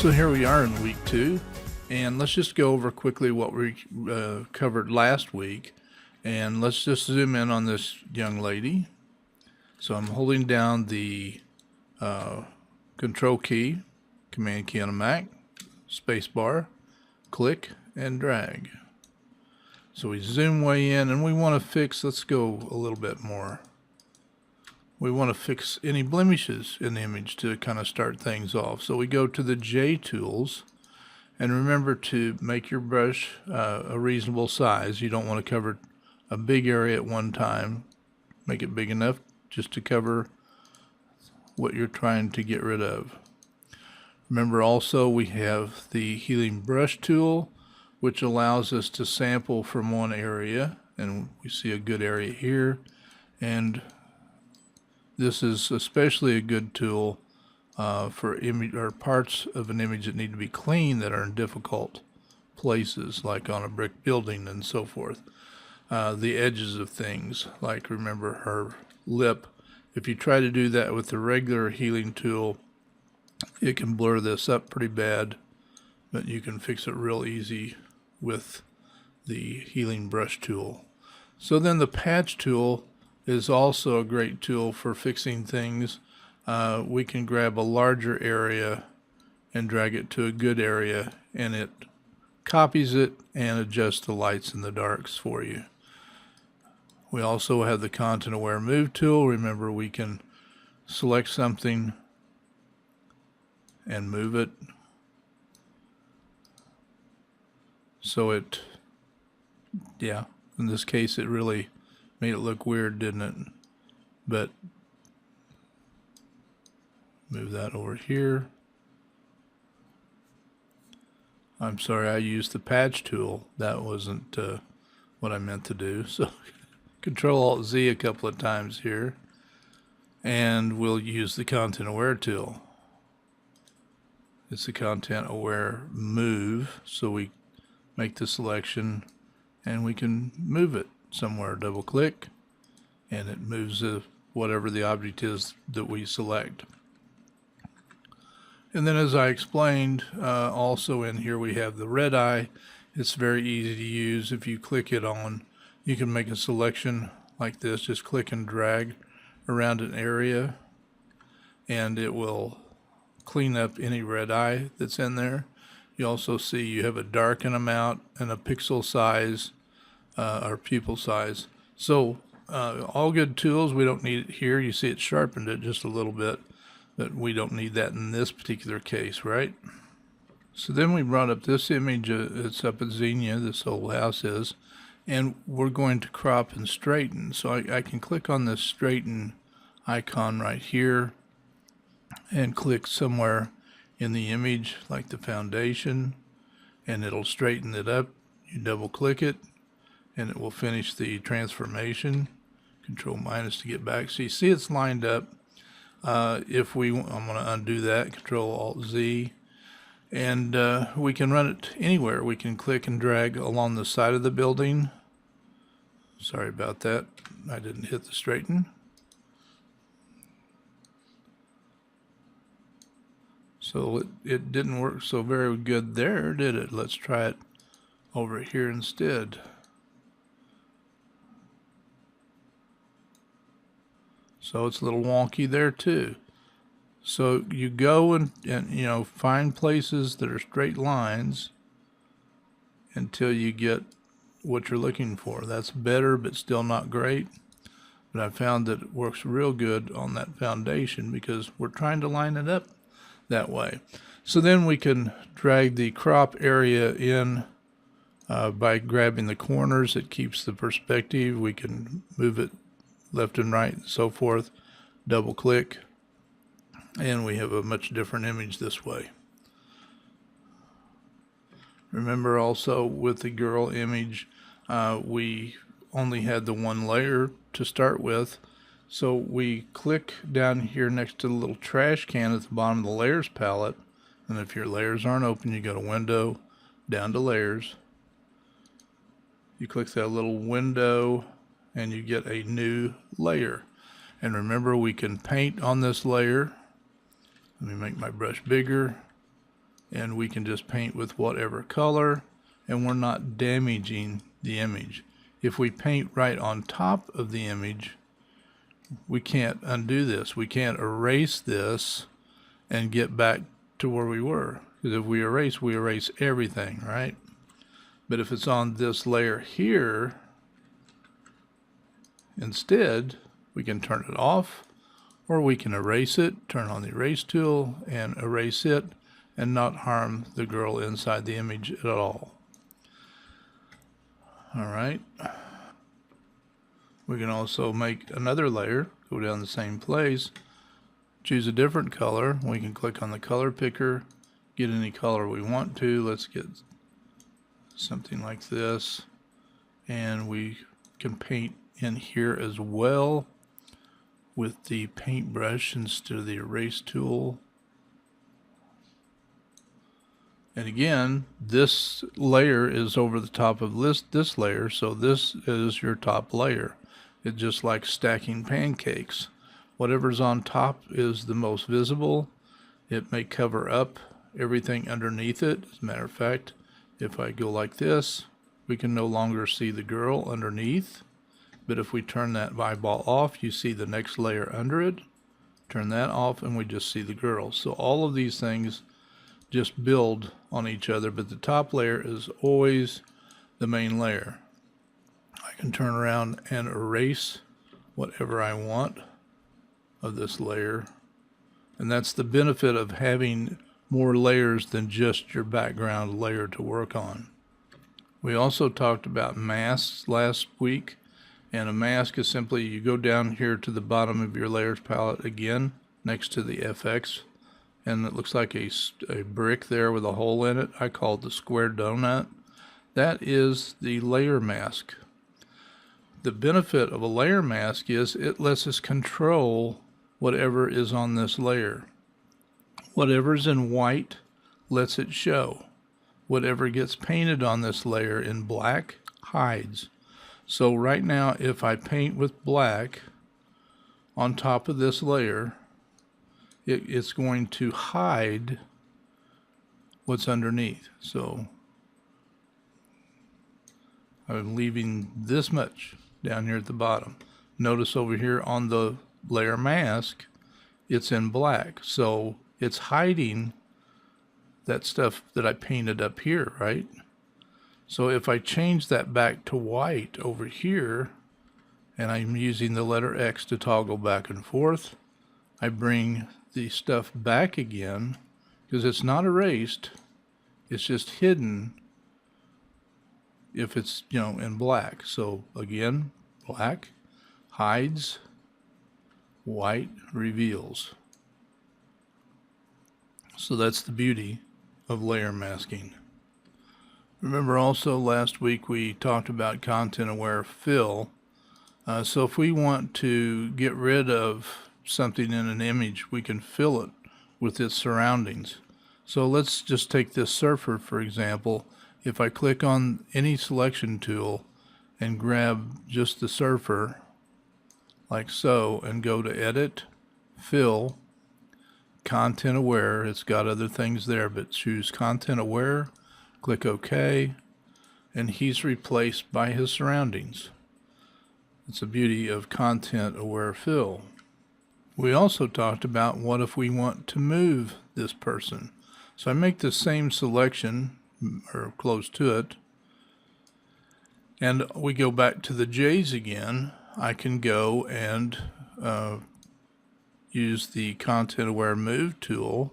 So here we are in week 2, and let's just go over quickly what we covered last week, and let's just zoom in on this young lady. So I'm holding down the control key, command key on a Mac, space bar, click and drag. So we zoom way in, and we want to fix, let's go a little bit more. We want to fix any blemishes in the image to kind of start things off. So we go to the J tools, and remember to make your brush a reasonable size. You don't want to cover a big area at one time. Make it big enough just to cover what you're trying to get rid of. Remember also we have the healing brush tool, which allows us to sample from one area, and we see a good area here, and this is especially a good tool for image or parts of an image that need to be clean that are in difficult places, like on a brick building and so forth. The edges of things, like remember her lip. If you try to do that with the regular healing tool, it can blur this up pretty bad, but you can fix it real easy with the healing brush tool. So then the patch tool is also a great tool for fixing things. We can grab a larger area and drag it to a good area, and it copies it and adjusts the lights and the darks for you. We also have the content aware move tool. Remember, we can select something and move it so it, yeah, in this case it really made it look weird, didn't it? But move that over here. I'm sorry, I used the patch tool. That wasn't what I meant to do. So Control Alt Z a couple of times here, and we'll use the content aware tool. It's the content aware move, so we make the selection and we can move it somewhere. Double click and it moves whatever the object is that we select. And then, as I explained, also in here we have the red eye. It's very easy to use. If you click it on, you can make a selection like this. Just click and drag around an area and it will clean up any red eye that's in there. You also see you have a darken amount and a pixel size or pupil size. So all good tools. We don't need it here. You see it sharpened it just a little bit, but we don't need that in this particular case, right? So then we brought up this image. It's up at Xenia, this whole house is, and we're going to crop and straighten. So I can click on this straighten icon right here and click somewhere in the image like the foundation, and it'll straighten it up. You double click it and it will finish the transformation. Control minus to get back. So you see it's lined up. I'm going to undo that, Control Alt Z, and we can run it anywhere. We can click and drag along the side of the building. Sorry about that, I didn't hit the straighten. So it didn't work so very good there, did it? Let's try it over here instead. So it's a little wonky there too. So you go and you know, find places that are straight lines until you get what you're looking for. That's better, but still not great. But I found that it works real good on that foundation because we're trying to line it up that way. So then we can drag the crop area in by grabbing the corners. It keeps the perspective. We can move it left and right and so forth. Double click and we have a much different image this way. Remember also with the girl image, we only had the one layer to start with. So we click down here next to the little trash can at the bottom of the layers palette. And if your layers aren't open, you go to window, down to layers. You click that little window and you get a new layer. And remember, we can paint on this layer. Let me make my brush bigger. and we can just paint with whatever color, and we're not damaging the image. If we paint right on top of the image, we can't undo this. We can't erase this and get back to where we were. Because if we erase everything, right? But if it's on this layer here, instead, we can turn it off, or we can erase it, turn on the erase tool and erase it, and not harm the girl inside the image at all. All right. We can also make another layer, go down the same place, choose a different color. We can click on the color picker, get any color we want to. Let's get something like this, and we can paint in here as well with the paintbrush instead of the erase tool. And again, this layer is over the top of this layer, so this is your top layer. It's just like stacking pancakes. Whatever's on top is the most visible. It may cover up everything underneath it. As a matter of fact, if I go like this, we can no longer see the girl underneath. But if we turn that eyeball off, you see the next layer under it. Turn that off and we just see the girl. So all of these things just build on each other, but the top layer is always the main layer. I can turn around and erase whatever I want of this layer. And that's the benefit of having more layers than just your background layer to work on. We also talked about masks last week, and a mask is simply you go down here to the bottom of your layers palette again next to the FX, and it looks like a brick there with a hole in it. I call it the square donut. That is the layer mask. The benefit of a layer mask is it lets us control whatever is on this layer. Whatever's in white lets it show. Whatever gets painted on this layer in black hides. So right now, if I paint with black on top of this layer, it's going to hide what's underneath. So I'm leaving this much down here at the bottom. Notice over here on the layer mask, it's in black. So it's hiding that stuff that I painted up here, right? So if I change that back to white over here, and I'm using the letter X to toggle back and forth, I bring the stuff back again, because it's not erased, it's just hidden if it's, in black. So again, black hides, white reveals. So that's the beauty of layer masking. Remember also last week we talked about content aware fill. So if we want to get rid of something in an image, we can fill it with its surroundings. So let's just take this surfer, for example. If I click on any selection tool and grab just the surfer, like so, and go to Edit, Fill, Content Aware. It's got other things there, but choose Content Aware, click OK, and he's replaced by his surroundings. It's the beauty of Content Aware Fill. We also talked about what if we want to move this person. So I make the same selection, or close to it, and we go back to the J's again. I can go and use the Content Aware Move tool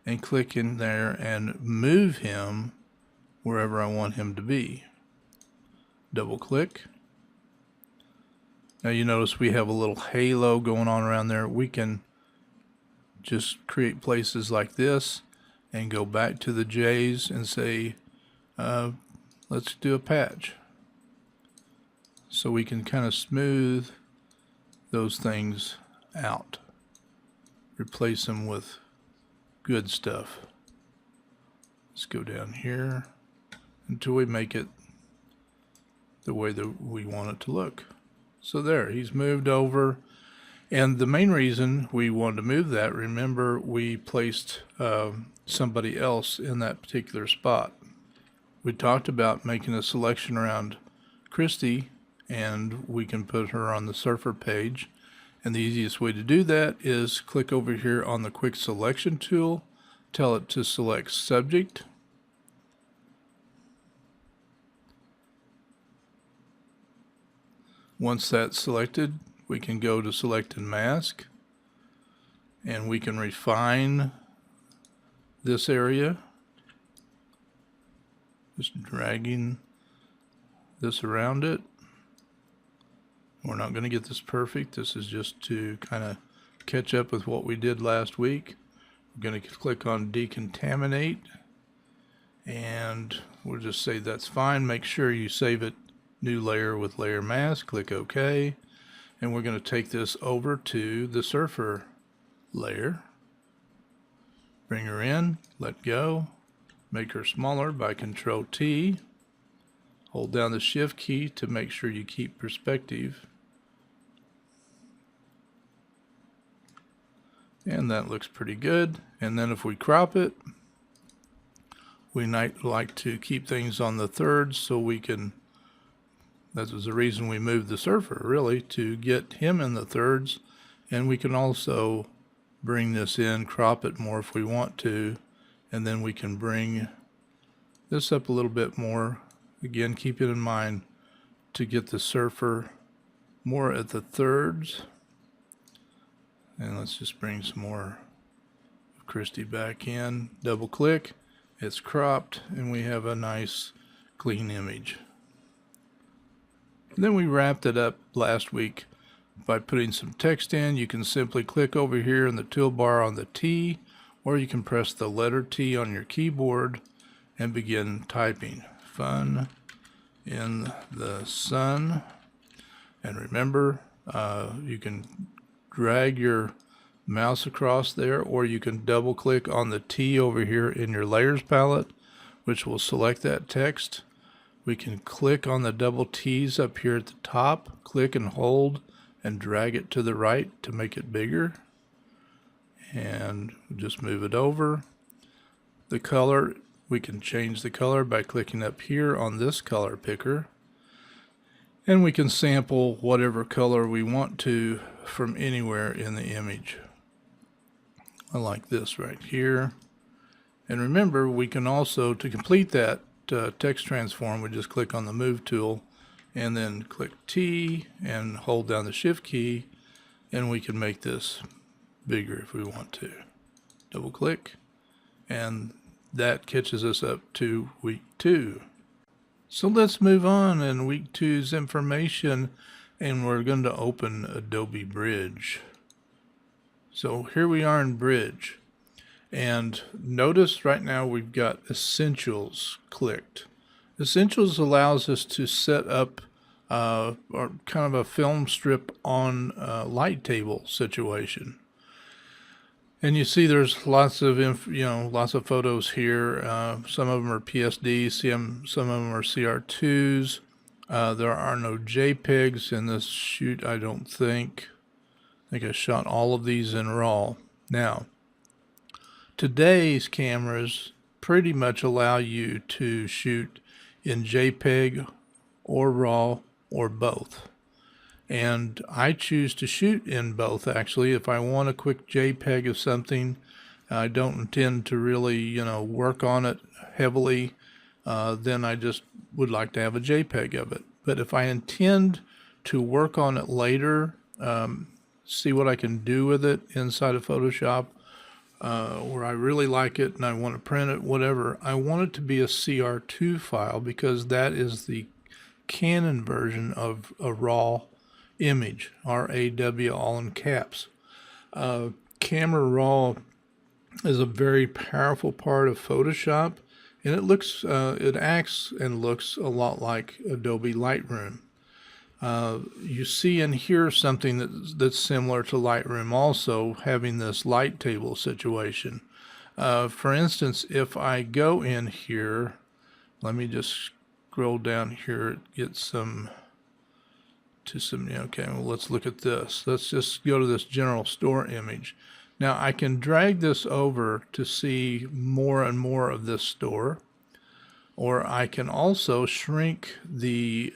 and click in there and move him wherever I want him to be. Double click. Now you notice we have a little halo going on around there. We can just create places like this and go back to the J's and say, let's do a patch. So we can kind of smooth those things out. Replace them with good stuff. Let's go down here until we make it the way that we want it to look. So there, he's moved over, And the main reason we wanted to move that, remember we placed somebody else in that particular spot. We talked about making a selection around Christy, and we can put her on the surfer page. And the easiest way to do that is click over here on the quick selection tool, tell it to select subject. Once that's selected, we can go to select and mask, and we can refine this area, just dragging this around it. We're not going to get this perfect. This is just to kind of catch up with what we did last week. We're going to click on decontaminate, and we'll just say that's fine. Make sure you save it new layer with layer mask, click OK, and we're going to take this over to the surfer layer. Bring her in, let go, make her smaller by Control T. Hold down the Shift key to make sure you keep perspective. And that looks pretty good. And then if we crop it, we might like to keep things on the thirds so we can, that was the reason we moved the surfer, really, to get him in the thirds. And we can also bring this in, crop it more if we want to, and then we can bring this up a little bit more. Again, keep it in mind to get the surfer more at the thirds. And let's just bring some more of Christy back in. Double click, it's cropped, and we have a nice clean image. And then we wrapped it up last week by putting some text in. You can simply click over here in the toolbar on the T, or you can press the letter T on your keyboard and begin typing. Fun in the sun. And remember, you can drag your mouse across there, or you can double click on the T over here in your layers palette, which will select that text. We can click on the double T's up here at the top, click and hold, and drag it to the right to make it bigger. And just move it over. The color, we can change the color by clicking up here on this color picker. And we can sample whatever color we want to from anywhere in the image. I like this right here. And remember, we can also, to complete that text transform, we just click on the Move tool and then click T and hold down the Shift key, and we can make this bigger if we want to. Double click, and that catches us up to week 2. So let's move on in week 2's information, and we're going to open Adobe Bridge. So here we are in Bridge, and notice right now we've got Essentials clicked. Essentials allows us to set up or kind of a film strip on a light table situation. And you see there's lots of lots of photos here. Some of them are PSD, some of them are CR2s. There are no JPEGs in this shoot, I don't think. I think I shot all of these in RAW. Now, today's cameras pretty much allow you to shoot in JPEG or RAW or both. And I choose to shoot in both, actually. If I want a quick JPEG of something, I don't intend to really, work on it heavily, then I just would like to have a JPEG of it. But if I intend to work on it later, see what I can do with it inside of Photoshop, where I really like it and I want to print it, whatever, I want it to be a CR2 file, because that is the Canon version of a RAW image, RAW, all in caps. Camera Raw is a very powerful part of Photoshop, and it acts and looks a lot like Adobe Lightroom. You see and hear something that's similar to Lightroom also, having this light table situation. For instance, if I go in here, let me just scroll down here, get some to some, okay, well, let's look at this. Let's just go to this general store image. Now I can drag this over to see more and more of this store, or I can also shrink the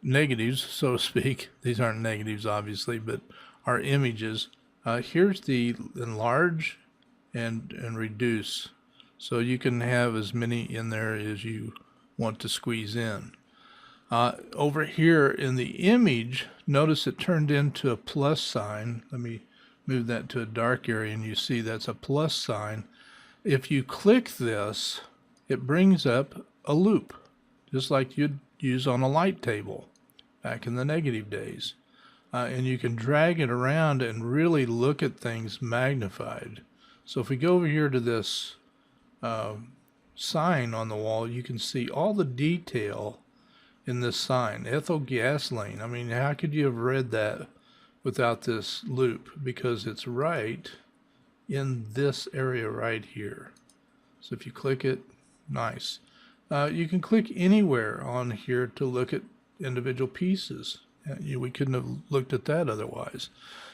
negatives, so to speak. These aren't negatives, obviously, but are images. Here's the enlarge and reduce. So you can have as many in there as you want to squeeze in. Over here in the image, notice it turned into a plus sign. Let me move that to a dark area, and you see that's a plus sign. If you click this, it brings up a loop, just like you'd use on a light table back in the negative days. And you can drag it around and really look at things magnified. So if we go over here to this sign on the wall, you can see all the detail in this sign. Ethyl gasoline. I mean, how could you have read that without this loop? Because it's right in this area right here. So if you click it, nice. You can click anywhere on here to look at individual pieces. We couldn't have looked at that otherwise.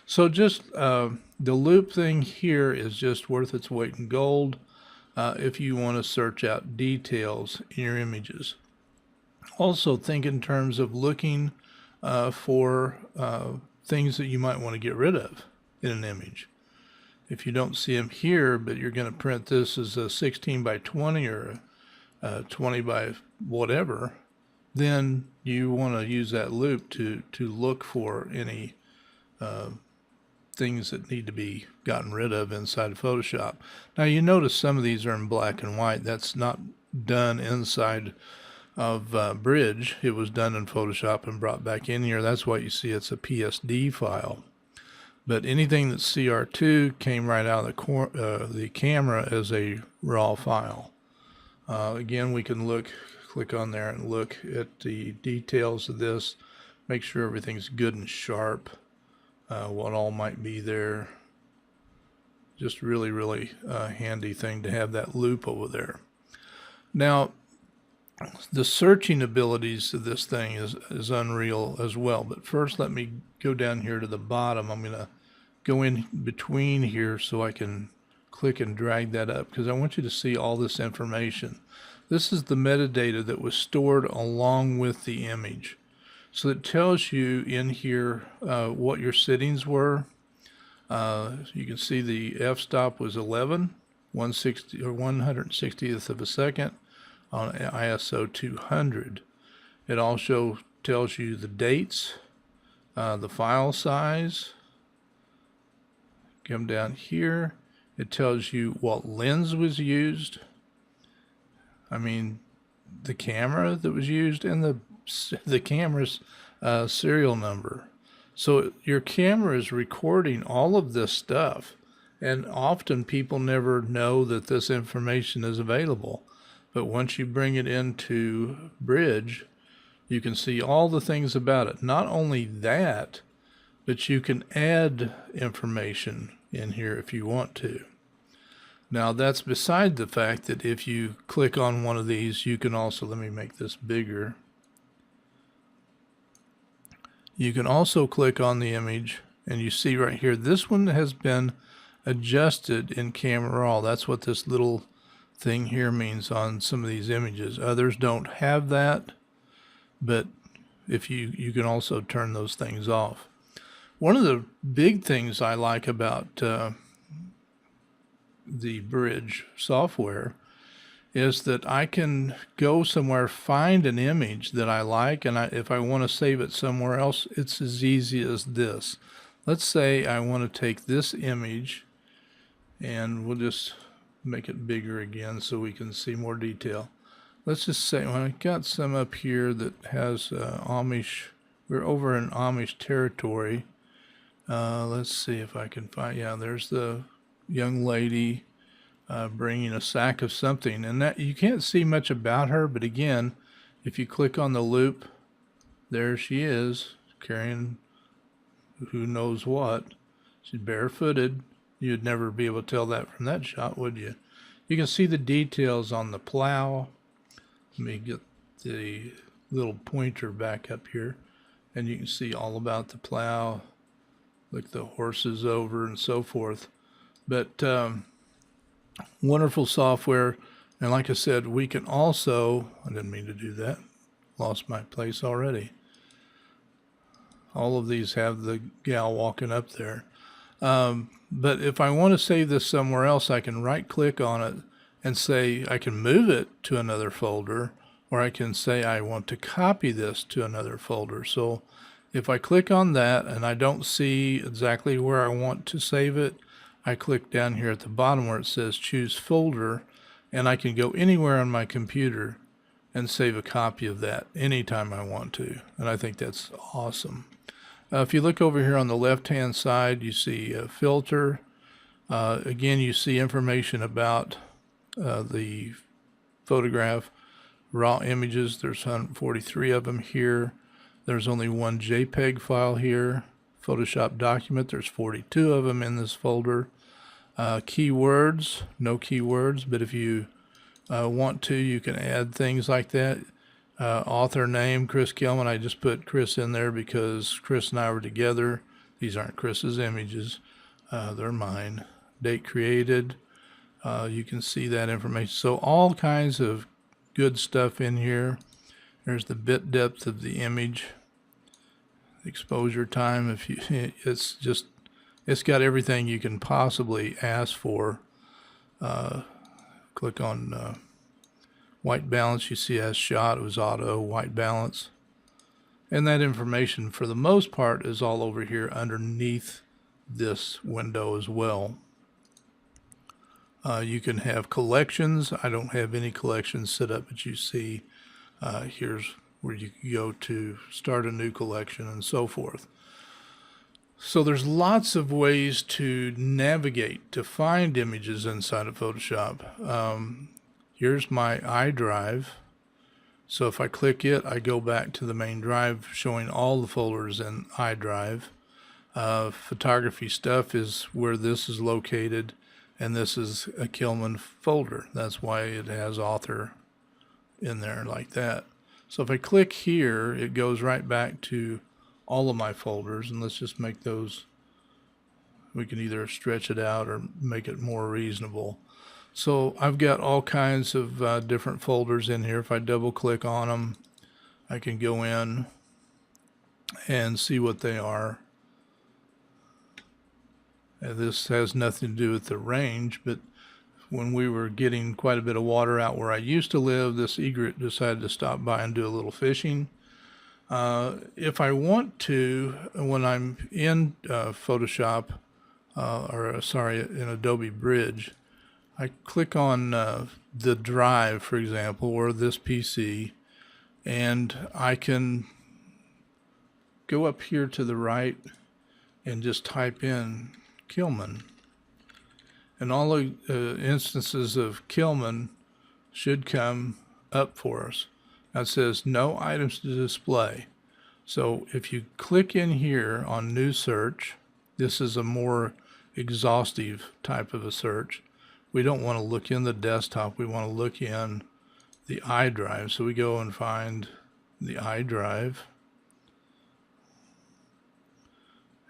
So just the loop thing here is just worth its weight in gold if you want to search out details in your images. Also think in terms of looking for things that you might want to get rid of in an image. If you don't see them here, but you're going to print this as a 16 by 20 or a 20 by whatever, then you want to use that loop to look for any things that need to be gotten rid of inside of Photoshop. Now you notice some of these are in black and white. That's not done inside of Bridge. It was done in Photoshop and brought back in here. That's why you see it's a PSD file. But anything that's CR2 came right out of the camera as a raw file. Again, we can click on there and look at the details of this, make sure everything's good and sharp, what all might be there. Just really, really handy thing to have that loop over there. Now, the searching abilities of this thing is unreal as well. But first, let me go down here to the bottom. I'm going to go in between here so I can click and drag that up because I want you to see all this information. This is the metadata that was stored along with the image. So it tells you in here what your settings were. You can see the f-stop was 11, 160 or 160th of a second on ISO 200. It also tells you the dates, the file size. Come down here, it tells you what lens was used. I mean, the camera that was used and the camera's serial number. So your camera is recording all of this stuff, and often people never know that this information is available. But once you bring it into Bridge, you can see all the things about it. Not only that, but you can add information in here if you want to. Now that's beside the fact that if you click on one of these, you can also, let me make this bigger. You can also click on the image and you see right here, this one has been adjusted in Camera Raw. That's what this little thing here means on some of these images. Others don't have that, but if you can also turn those things off. One of the big things I like about the Bridge software is that I can go somewhere, find an image that I like, and if I want to save it somewhere else, it's as easy as this. Let's say I want to take this image, and we'll just make it bigger again so we can see more detail. Let's just say, when I got some up here that has Amish, we're over in Amish territory. Let's see if I can find, yeah, there's the young lady bringing a sack of something, and that you can't see much about her, but again, if you click on the loop, there she is carrying who knows what. She's barefooted. You'd never be able to tell that from that shot, would you? You can see the details on the plow. Let me get the little pointer back up here. and you can see all about the plow, look the horses over and so forth. But wonderful software. And like I said, we can also, I didn't mean to do that, lost my place already. All of these have the gal walking up there. But if I want to save this somewhere else, I can right click on it and say I can move it to another folder, or I can say I want to copy this to another folder. So if I click on that and I don't see exactly where I want to save it, I click down here at the bottom where it says choose folder, and I can go anywhere on my computer and save a copy of that anytime I want to. And I think that's awesome. If you look over here on the left hand side, you see a filter. Again, you see information about the photograph. Raw images, there's 143 of them here. There's only one JPEG file here. Photoshop document, there's 42 of them in this folder. Keywords, no keywords, but if you want to, you can add things like that. Author name, Chris Kilman. I just put Chris in there because Chris and I were together. These aren't Chris's images. They're mine. Date created. You can see that information. So all kinds of good stuff in here. There's the bit depth of the image. Exposure time. If you, it's got everything you can possibly ask for. Click on white balance. You see as shot, it was auto white balance. And that information for the most part is all over here underneath this window as well. You can have collections. I don't have any collections set up, but you see here's where you go to start a new collection and so forth. So there's lots of ways to navigate, to find images inside of Photoshop. Here's my iDrive. So if I click it, I go back to the main drive showing all the folders in iDrive. Photography stuff is where this is located, and this is a Kilman folder. That's why it has author in there like that. So if I click here, it goes right back to all of my folders, and let's just make those, we can either stretch it out or make it more reasonable. So I've got all kinds of different folders in here. If I double click on them, I can go in and see what they are. This has nothing to do with the range, but when we were getting quite a bit of water out where I used to live, this egret decided to stop by and do a little fishing. If I want to, when I'm in Photoshop, in Adobe Bridge, I click on the drive, for example, or this PC, and I can go up here to the right and just type in Kilman. And all the instances of Kilman should come up for us. Now it says no items to display. So if you click in here on new search, this is a more exhaustive type of a search. We don't want to look in the desktop. We want to look in the iDrive. So we go and find the iDrive.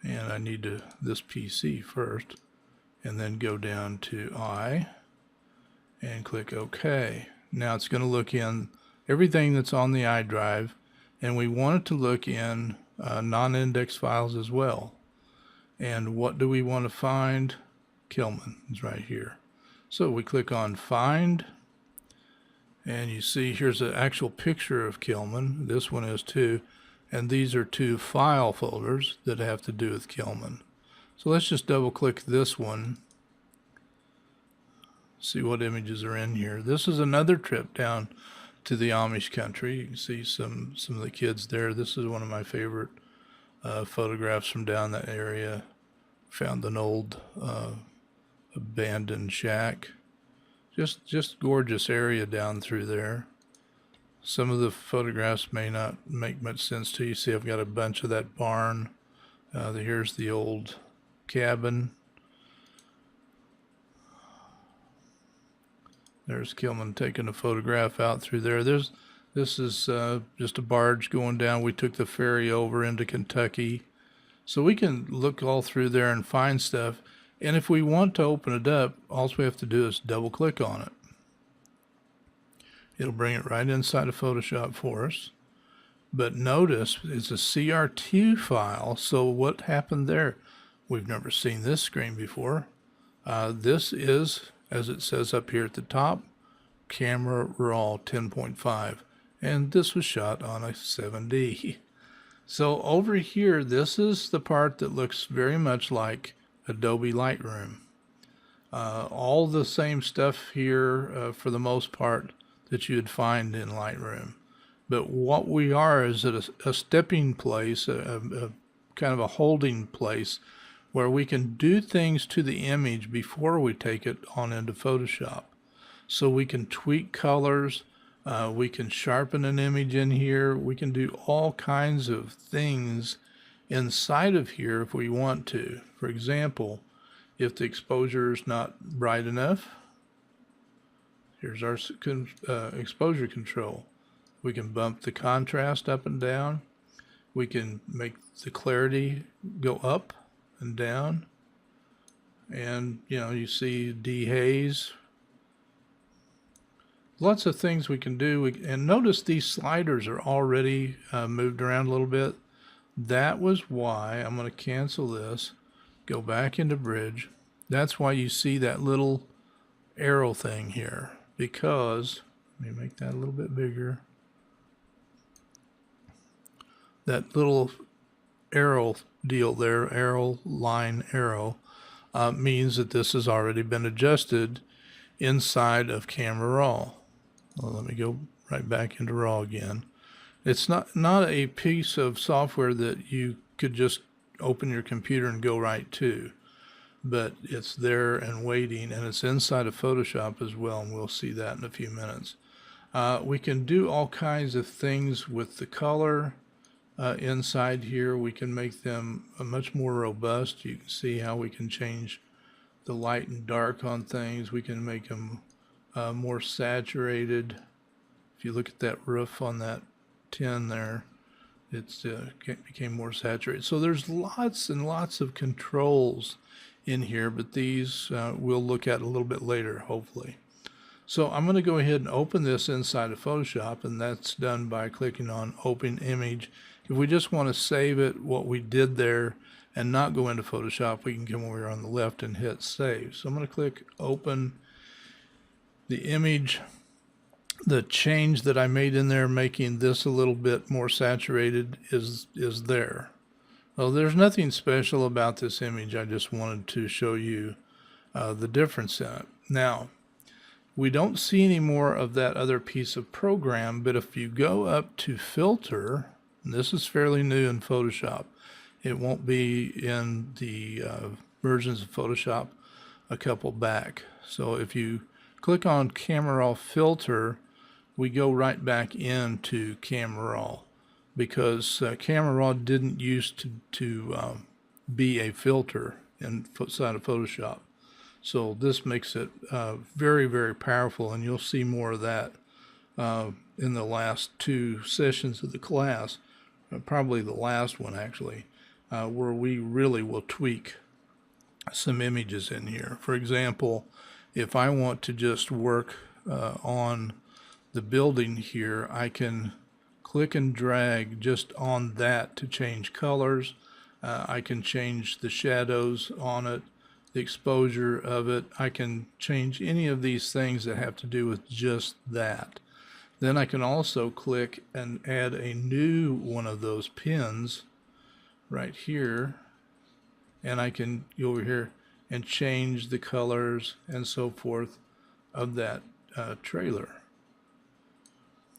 And I need this PC first. And then go down to I and click OK. Now it's going to look in everything that's on the iDrive, and we want it to look in non-index files as well. And what do we want to find? Kilman is right here. So we click on Find, and you see here's an actual picture of Kilman. This one is too, and these are two file folders that have to do with Kilman. So let's just double click this one, see what images are in here. This is another trip down to the Amish country. You can see some of the kids there. This is one of my favorite photographs from down that area. Found an old abandoned shack. Just gorgeous area down through there. Some of the photographs may not make much sense to you. See, I've got a bunch of that barn. Here's the old cabin. There's Kilman taking a photograph out through there. This This is just a barge going down. We took the ferry over into Kentucky. So we can look all through there and find stuff. And if we want to open it up, all we have to do is double click on it. It'll bring it right inside of Photoshop for us. But notice it's a CR2 file. So what happened there? We've never seen this screen before. This is, as it says up here at the top, Camera Raw 10.5. And this was shot on a 7D. So over here, this is the part that looks very much like Adobe Lightroom. All the same stuff here for the most part that you'd find in Lightroom. But what we are is at a stepping place, a kind of a holding place where we can do things to the image before we take it on into Photoshop. So we can tweak colors, we can sharpen an image in here, we can do all kinds of things inside of here if we want to. For example, if the exposure is not bright enough, here's our exposure control. We can bump the contrast up and down. We can make the clarity go up and down. And, you know, you see dehaze. Lots of things we can do. And notice these sliders are already moved around a little bit. That was why I'm going to cancel this, go back into Bridge. That's why you see that little arrow thing here, because, let me make that a little bit bigger. That little arrow deal there, arrow, line, arrow, means that this has already been adjusted inside of Camera Raw. Well, let me go right back into Raw again. It's not a piece of software that you could just open your computer and go right to, but it's there and waiting, and it's inside of Photoshop as well, and we'll see that in a few minutes. We can do all kinds of things with the color inside here. We can make them much more robust. You can see how we can change the light and dark on things. We can make them more saturated. If you look at that roof on that tin there, it's became more saturated. So there's lots and lots of controls in here, but these we'll look at a little bit later, hopefully. So I'm going to go ahead and open this inside of Photoshop, and that's done by clicking on Open Image. If we just want to save it, what we did there, and not go into Photoshop, we can come over here on the left and hit Save. So I'm going to click Open. The image, the change that I made in there, making this a little bit more saturated, is there. Well, there's nothing special about this image. I just wanted to show you the difference in it. Now, we don't see any more of that other piece of program, but if you go up to Filter, and this is fairly new in Photoshop, it won't be in the versions of Photoshop a couple back. So if you click on Camera Raw Filter, we go right back into Camera Raw, because Camera Raw didn't used to be a filter inside of Photoshop. So this makes it very, very powerful, and you'll see more of that in the last two sessions of the class, probably the last one actually, where we really will tweak some images in here. For example, if I want to just work on the building here, I can click and drag just on that to change colors. I can change the shadows on it, the exposure of it. I can change any of these things that have to do with just that. Then I can also click and add a new one of those pins right here, and I can go over here and change the colors and so forth of that trailer.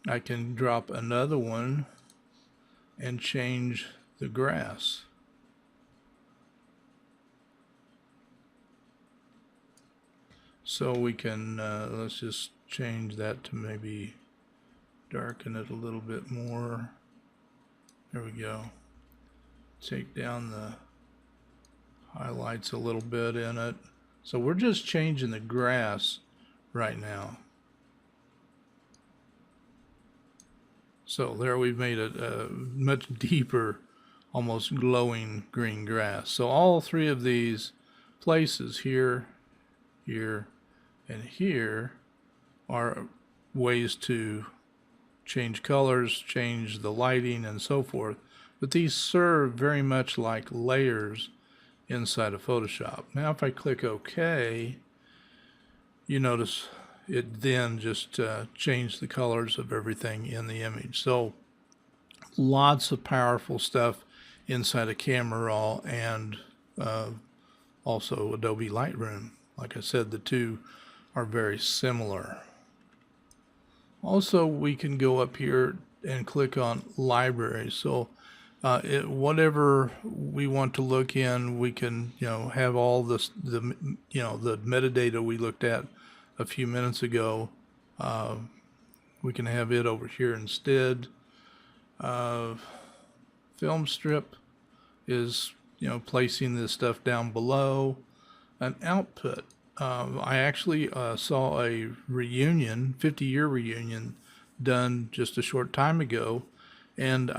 I can drop another one and change the grass. So we can, let's just change that to maybe darken it a little bit more. There we go. Take down the highlights a little bit in it. So we're just changing the grass right now. So there we've made a much deeper, almost glowing green grass. So all three of these places here, here, and here are ways to change colors, change the lighting, and so forth. But these serve very much like layers inside of Photoshop. Now if I click OK, you notice it then just changed the colors of everything in the image. So lots of powerful stuff inside of Camera Raw and also Adobe Lightroom. Like I said, the two are very similar. Also, we can go up here and click on Library. So whatever we want to look in, we can have all this the metadata we looked at a few minutes ago. We can have it over here instead. Film strip is placing this stuff down below. An output. I actually saw a reunion, 50-year reunion, done just a short time ago, and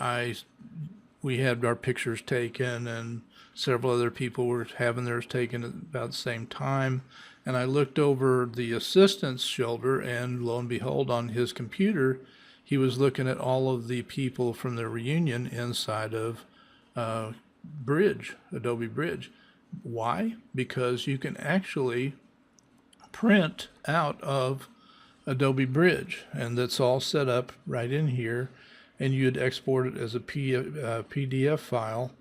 we had our pictures taken, and several other people were having theirs taken at about the same time. And I looked over the assistant's shoulder, and lo and behold, on his computer, he was looking at all of the people from the reunion inside of Bridge, Adobe Bridge. Why? Because you can actually print out of Adobe Bridge, and that's all set up right in here, and you'd export it as a PDF file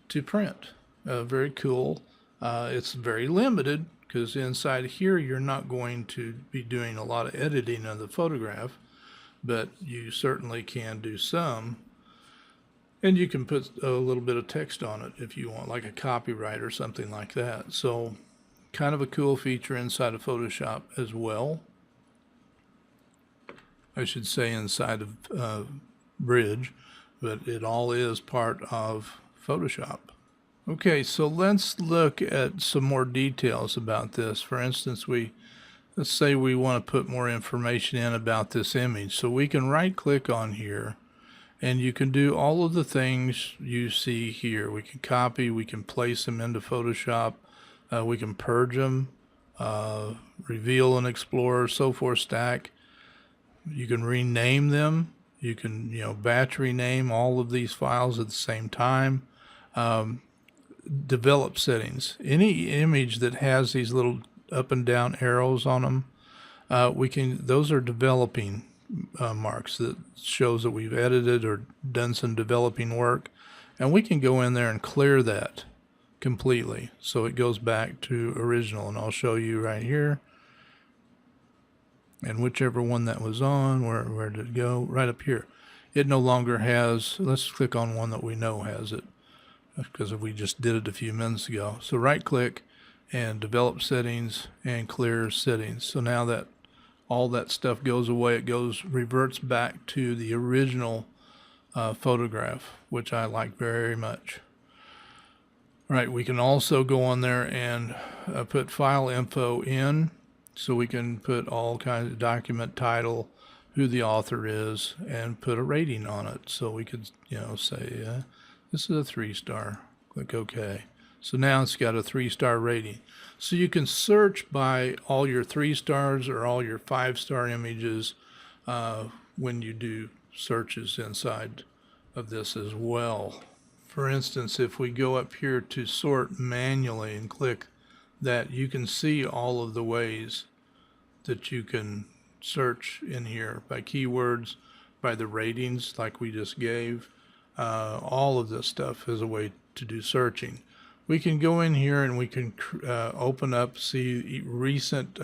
to print. Very cool. It's very limited because inside here you're not going to be doing a lot of editing of the photograph, but you certainly can do some. And you can put a little bit of text on it if you want, like a copyright or something like that. So kind of a cool feature inside of Photoshop as well. I should say inside of Bridge, but it all is part of Photoshop. Okay, so let's look at some more details about this. For instance, let's say we want to put more information in about this image. So we can right click on here, and you can do all of the things you see here. We can copy, we can place them into Photoshop, we can purge them, reveal and explore, so forth, stack. You can rename them. You can, batch rename all of these files at the same time. Develop settings. Any image that has these little up and down arrows on them, those are developing marks that shows that we've edited or done some developing work, and we can go in there and clear that completely so it goes back to original. And I'll show you right here, and whichever one that was on, where did it go? Right up here. It no longer has. Let's click on one that we know has it, because we just did it a few minutes ago. So right click and develop settings and clear settings. So now that all that stuff goes away, it reverts back to the original photograph, which I like very much. All right, we can also go on there and put file info in, so we can put all kinds of document title, who the author is, and put a rating on it. So we could, say this is a 3-star. Click OK. So now it's got a 3-star rating. So you can search by all your 3 stars or all your 5-star images when you do searches inside of this as well. For instance, if we go up here to sort manually and click that, you can see all of the ways that you can search in here by keywords, by the ratings like we just gave. All of this stuff is a way to do searching. We can go in here and we can open up, see recent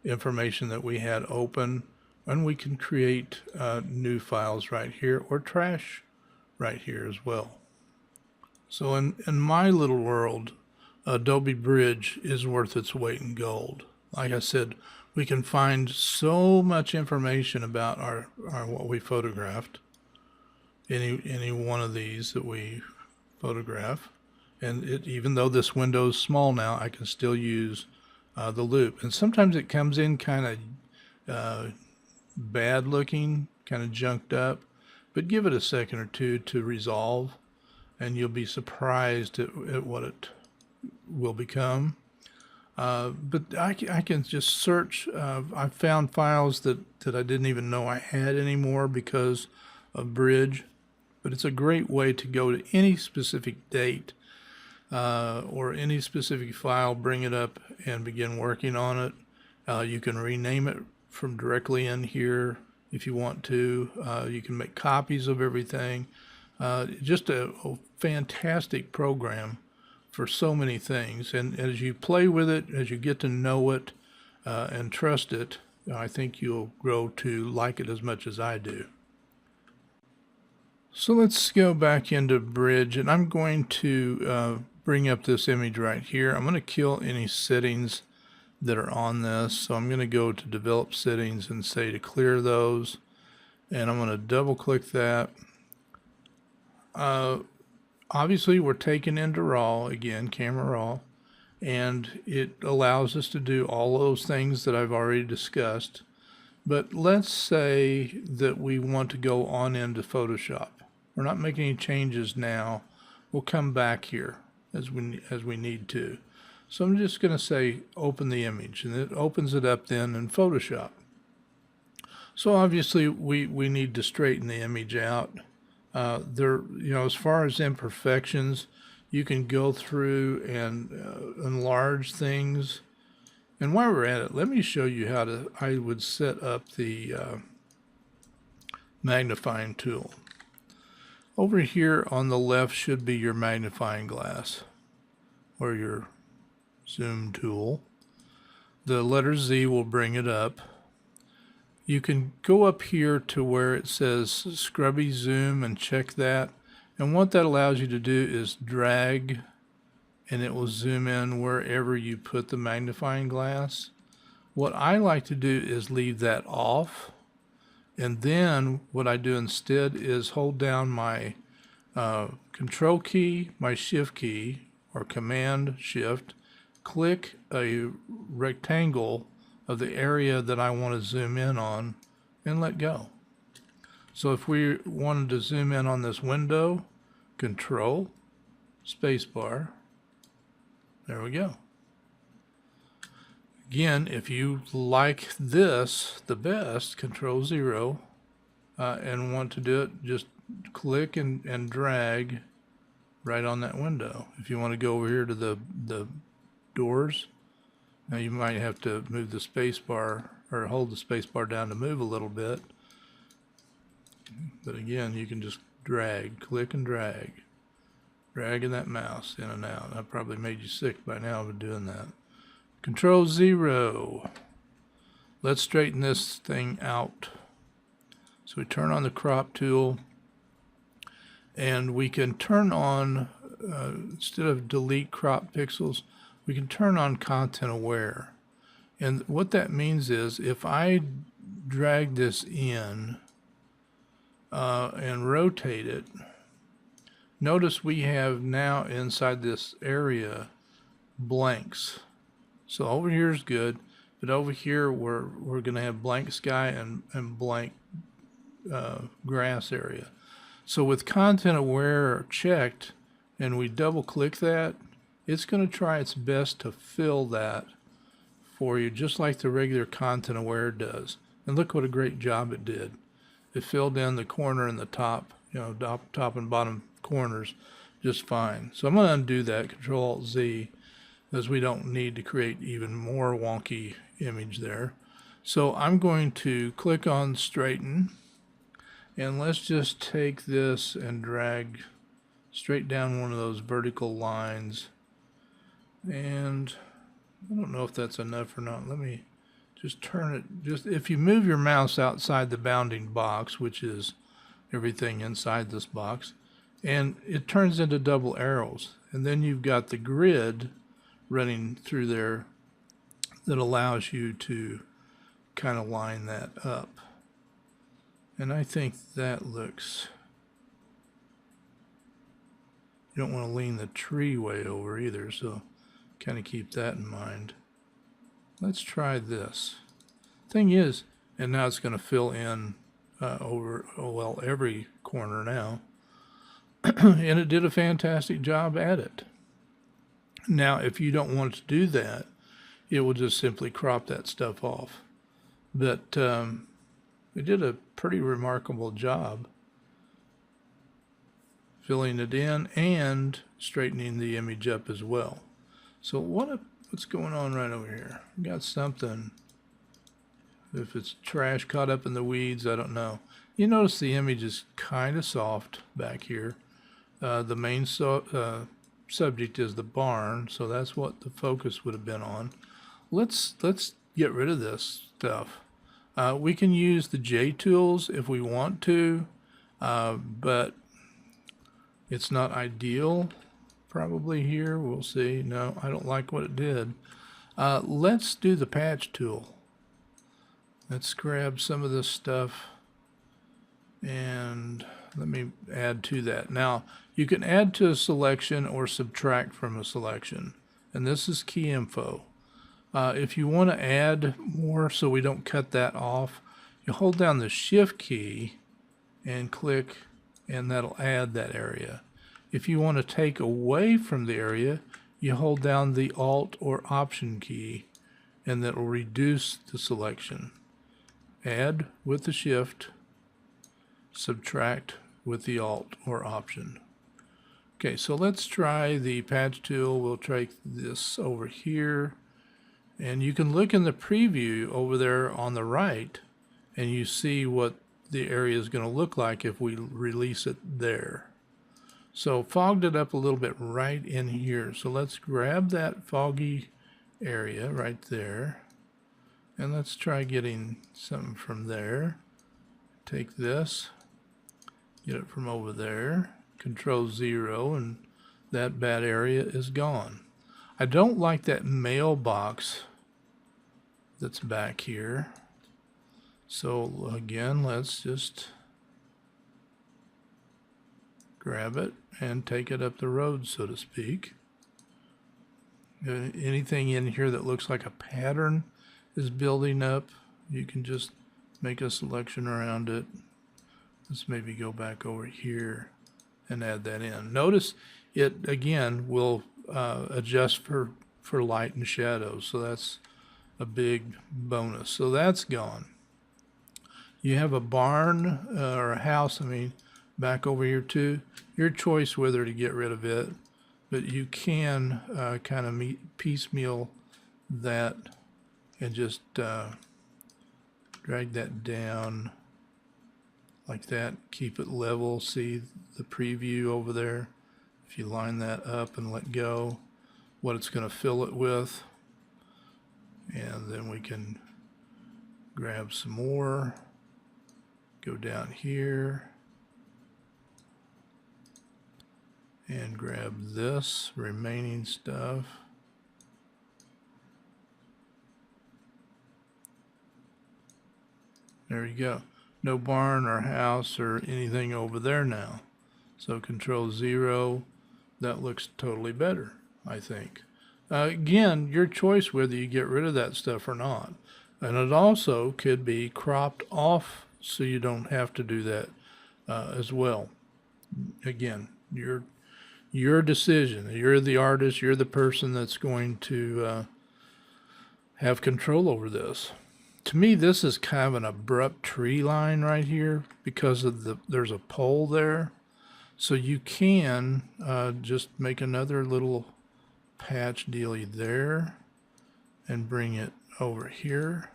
information that we had open, and we can create new files right here, or trash right here as well. So in my little world, Adobe Bridge is worth its weight in gold. Like I said, we can find so much information about our what we photographed. Any one of these that we photograph, and even though this window is small now, I can still use the loop. And sometimes it comes in kind of bad looking, kind of junked up, but give it a second or two to resolve, and you'll be surprised at what it will become. But I can just search. I found files that I didn't even know I had anymore because of Bridge. But it's a great way to go to any specific date or any specific file, bring it up, and begin working on it. You can rename it from directly in here if you want to. You can make copies of everything. Just a fantastic program for so many things. And as you play with it, as you get to know it and trust it, I think you'll grow to like it as much as I do. So let's go back into Bridge, and I'm going to bring up this image right here. I'm going to kill any settings that are on this. So I'm going to go to Develop Settings and say to clear those. And I'm going to double click that. Obviously, we're taken into RAW, again, camera RAW, and it allows us to do all those things that I've already discussed. But let's say that we want to go on into Photoshop. We're not making any changes now. We'll come back here as we need to. So I'm just going to say open the image, and it opens it up then in Photoshop. So obviously we need to straighten the image out. As far as imperfections, you can go through and enlarge things. And while we're at it, let me show you how I would set up the magnifying tool. Over here on the left should be your magnifying glass or your zoom tool. The letter Z will bring it up. You can go up here to where it says Scrubby Zoom and check that. And what that allows you to do is drag, and it will zoom in wherever you put the magnifying glass. What I like to do is leave that off. And then what I do instead is hold down my Control key, my Shift key, or Command Shift, click a rectangle of the area that I want to zoom in on, and let go. So if we wanted to zoom in on this window, Control, Spacebar, there we go. Again, if you like this the best, Control 0, and want to do it, just click and drag right on that window. If you want to go over here to the doors, now you might have to move the space bar or hold the space bar down to move a little bit. But again, you can just drag, click and drag, dragging that mouse in and out. I probably made you sick by now of doing that. Control 0. Let's straighten this thing out. So we turn on the crop tool, and we can turn on, instead of delete crop pixels, we can turn on content aware. And what that means is if I drag this in and rotate it, notice we have now inside this area blanks. So over here is good, but over here we're going to have blank sky and blank grass area. So with content aware checked, and we double click that, it's going to try its best to fill that for you, just like the regular content aware does. And look what a great job it did. It filled in the corner and the top, top and bottom corners just fine. So I'm going to undo that, Control Alt Z, as we don't need to create even more wonky image there. So I'm going to click on straighten, and let's just take this and drag straight down one of those vertical lines. And I don't know if that's enough or not. Let me just turn it. If you move your mouse outside the bounding box, which is everything inside this box, and it turns into double arrows, and then you've got the grid running through there that allows you to kind of line that up. And I think that looks, you don't want to lean the tree way over either, so kind of keep that in mind. Let's try this. Thing is, and now it's going to fill in over, well, every corner now. And it did a fantastic job at it. Now, if you don't want to do that, it will just simply crop that stuff off. But it did a pretty remarkable job filling it in and straightening the image up as well. So what's going on right over here? We got something. If it's trash caught up in the weeds, I don't know. You notice the image is kind of soft back here. The main subject is the barn, so that's what the focus would have been on. Let's get rid of this stuff. We can use the J tools if we want to, but it's not ideal probably here. We'll see. No, I don't like what it did. Let's do the patch tool. Let's grab some of this stuff and let me add to that. Now, you can add to a selection or subtract from a selection, and this is key info. If you want to add more so we don't cut that off, you hold down the Shift key and click, and that'll add that area. If you want to take away from the area, you hold down the Alt or Option key, and that'll reduce the selection. Add with the Shift, subtract with the Alt or Option. Okay, so let's try the patch tool. We'll take this over here, and you can look in the preview over there on the right, and you see what the area is going to look like if we release it there. So fogged it up a little bit right in here. So let's grab that foggy area right there, and let's try getting something from there. Take this, get it from over there, Control 0, and that bad area is gone. I don't like that mailbox that's back here. So again, let's just grab it and take it up the road, so to speak. Anything in here that looks like a pattern is building up, you can just make a selection around it. Let's maybe go back over here and add that in. Notice it again will adjust for light and shadows, so that's a big bonus. So that's gone. You have a barn or a house, back over here too. Your choice whether to get rid of it, but you can kind of piecemeal that and just drag that down like that. Keep it level. See the preview over there? If you line that up and let go, what it's going to fill it with. And then we can grab some more, go down here, and grab this remaining stuff. There you go. No barn or house or anything over there now. So Control 0, that looks totally better, I think. Again, your choice whether you get rid of that stuff or not. And it also could be cropped off so you don't have to do that as well. Again, your decision. You're the artist. You're the person that's going to have control over this. To me, this is kind of an abrupt tree line right here because of there's a pole there. So you can just make another little patch dealy there and bring it over here.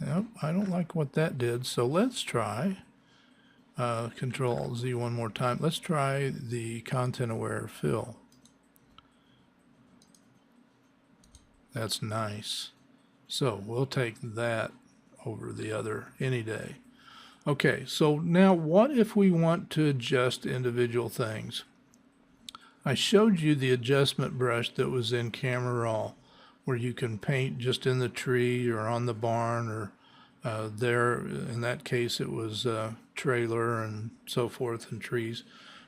Yep, I don't like what that did. So let's try Control Z one more time. Let's try the content aware fill. That's nice. So we'll take that over the other any day. Okay, so now what if we want to adjust individual things? I showed you the adjustment brush that was in Camera Raw, where you can paint just in the tree or on the barn or there. In that case, it was trailer and so forth and trees.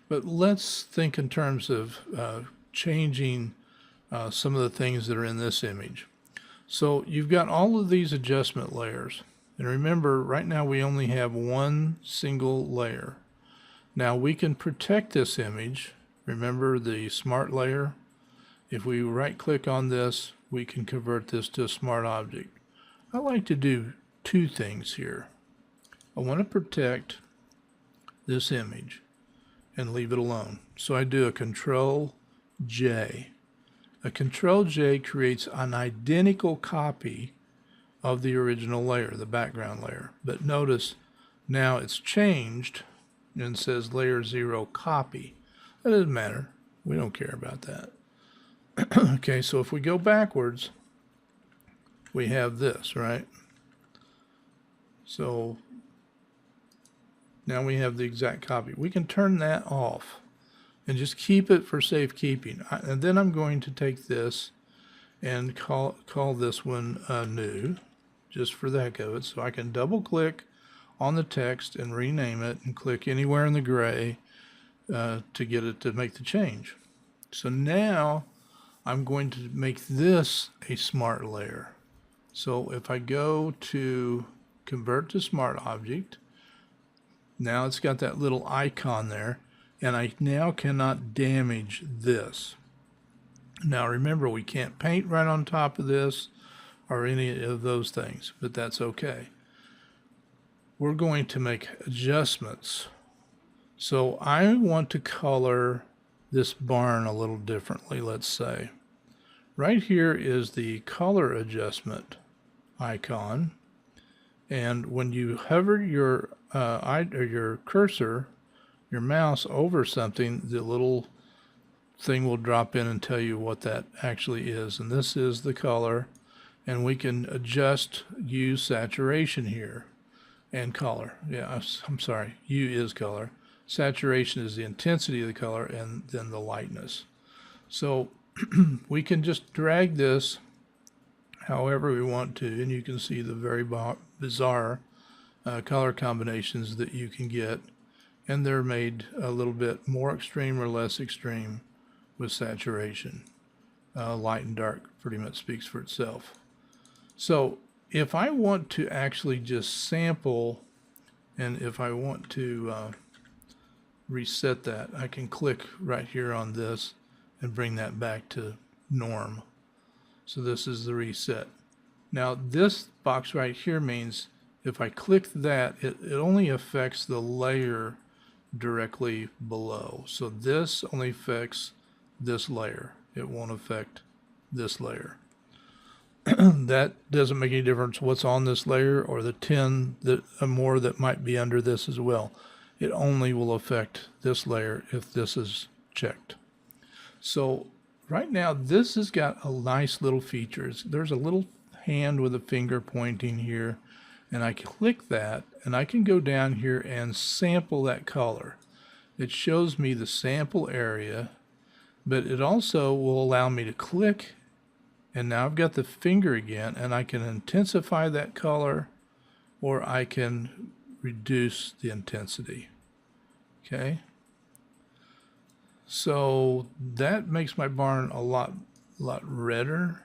But let's think in terms of changing some of the things that are in this image. So you've got all of these adjustment layers, And remember, right now we only have one single layer. Now we can protect this image. Remember the smart layer? If we right click on this, we can convert this to a smart object. I like to do two things here. I want to protect this image and leave it alone. So I do a Control J. A Control J creates an identical copy of the original layer, the background layer. But notice now it's changed and says layer 0 copy. That doesn't matter. We don't care about that. Okay, so if we go backwards, we have this, right? So now we have the exact copy. We can turn that off and just keep it for safekeeping. And then I'm going to take this and call this one new, just for the heck of it. So I can double click on the text and rename it and click anywhere in the gray to get it to make the change. So now I'm going to make this a smart layer. So if I go to convert to smart object, now it's got that little icon there, and I now cannot damage this. Now remember, we can't paint right on top of this or any of those things, but that's okay. We're going to make adjustments. So I want to color this barn a little differently, let's say. Right here is the color adjustment icon, and when you hover your your cursor, your mouse over something, the little thing will drop in and tell you what that actually is. And this is the color, and we can use saturation here and color. Yeah, I'm sorry, U is color. Saturation is the intensity of the color, and then the lightness. So we can just drag this however we want to, and you can see the very bizarre color combinations that you can get, and they're made a little bit more extreme or less extreme with saturation. Light and dark pretty much speaks for itself. So if I want to actually just sample, and if I want to reset that, I can click right here on this and bring that back to norm. So this is the reset. Now this box right here means if I click that, it only affects the layer directly below. So this only affects this layer. It won't affect this layer. That doesn't make any difference what's on this layer or the 10 more that might be under this as well. It only will affect this layer if this is checked. So right now this has got a nice little features. There's a little hand with a finger pointing here, and I click that and I can go down here and sample that color. It shows me the sample area, but it also will allow me to click, and now I've got the finger again, and I can intensify that color or I can reduce the intensity. Okay, so that makes my barn a lot redder,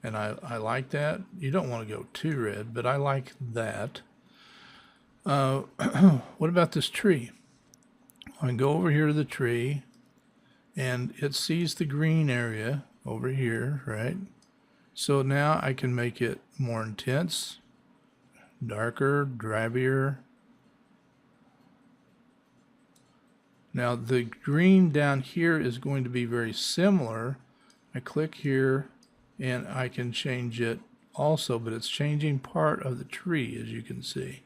and I like that. You don't want to go too red, but I like that. What about this tree? I can go over here to the tree, and it sees the green area over here, right? So now I can make it more intense, darker, drabbier. Now the green down here is going to be very similar. I click here and I can change it also, but it's changing part of the tree, as you can see.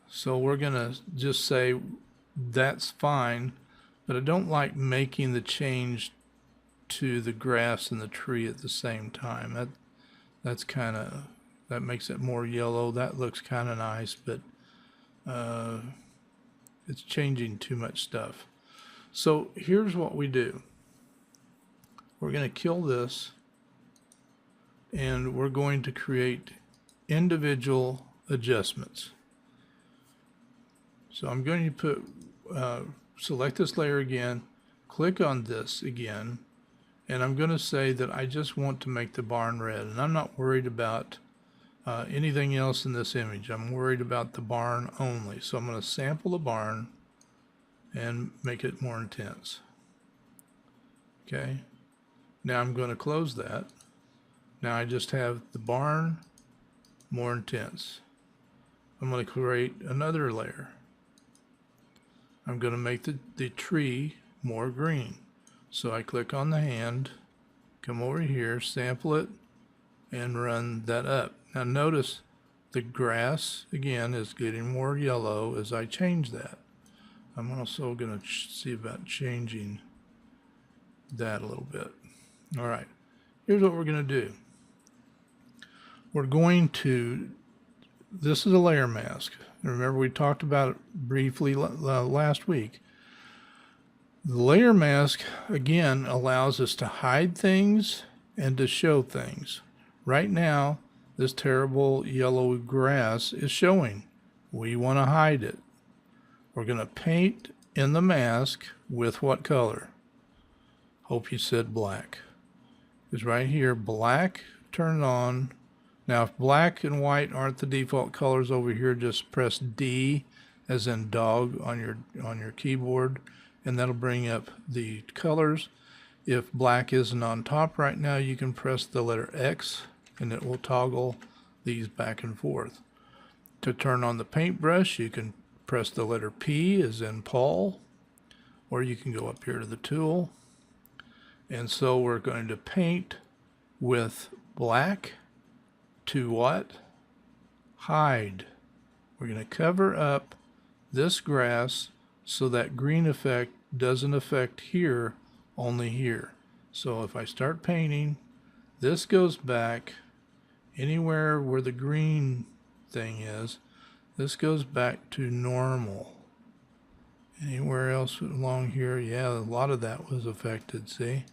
So we're gonna just say that's fine, but I don't like making the change to the grass and the tree at the same time. That makes it more yellow. That looks kind of nice, but it's changing too much stuff. So here's what we do. We're going to kill this, and we're going to create individual adjustments. So I'm going to select this layer again, click on this again, And I'm going to say that I just want to make the barn red, and I'm not worried about anything else in this image. I'm worried about the barn only. So I'm going to sample the barn and make it more intense. Okay. Now I'm going to close that. Now I just have the barn more intense. I'm going to create another layer. I'm going to make the tree more green. So I click on the hand, come over here, sample it, and run that up. Now notice the grass, again, is getting more yellow as I change that. I'm also going to see about changing that a little bit. All right, here's what we're going to do. We're going to, this is a layer mask. Remember we talked about it briefly last week. The layer mask, again, allows us to hide things and to show things. Right now, this terrible yellow grass is showing. We want to hide it. We're going to paint in the mask with what color? Hope you said black. Because right here, black turned on. Now, if black and white aren't the default colors over here, just press D as in dog on your keyboard, and that'll bring up the colors. If black isn't on top right now, you can press the letter X and it will toggle these back and forth. To turn on the paintbrush, you can press the letter P as in Paul, or you can go up here to the tool. And so we're going to paint with black to what? Hide. We're going to cover up this grass so that green effect doesn't affect here, only here. So if I start painting, this goes back anywhere where the green thing is. This goes back to normal. Anywhere else along here, yeah, a lot of that was affected, see?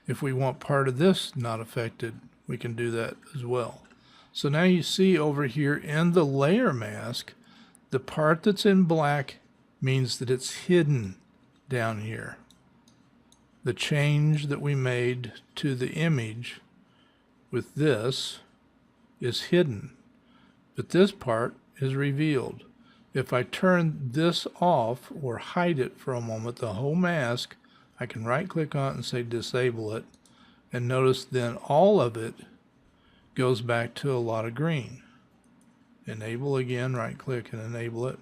If we want part of this not affected, we can do that as well. So now you see over here in the layer mask, the part that's in black means that it's hidden down here. The change that we made to the image with this is hidden, but this part is revealed. If I turn this off or hide it for a moment, the whole mask, I can right click on it and say disable it, and notice then all of it goes back to a lot of green. Enable again, right click and enable it.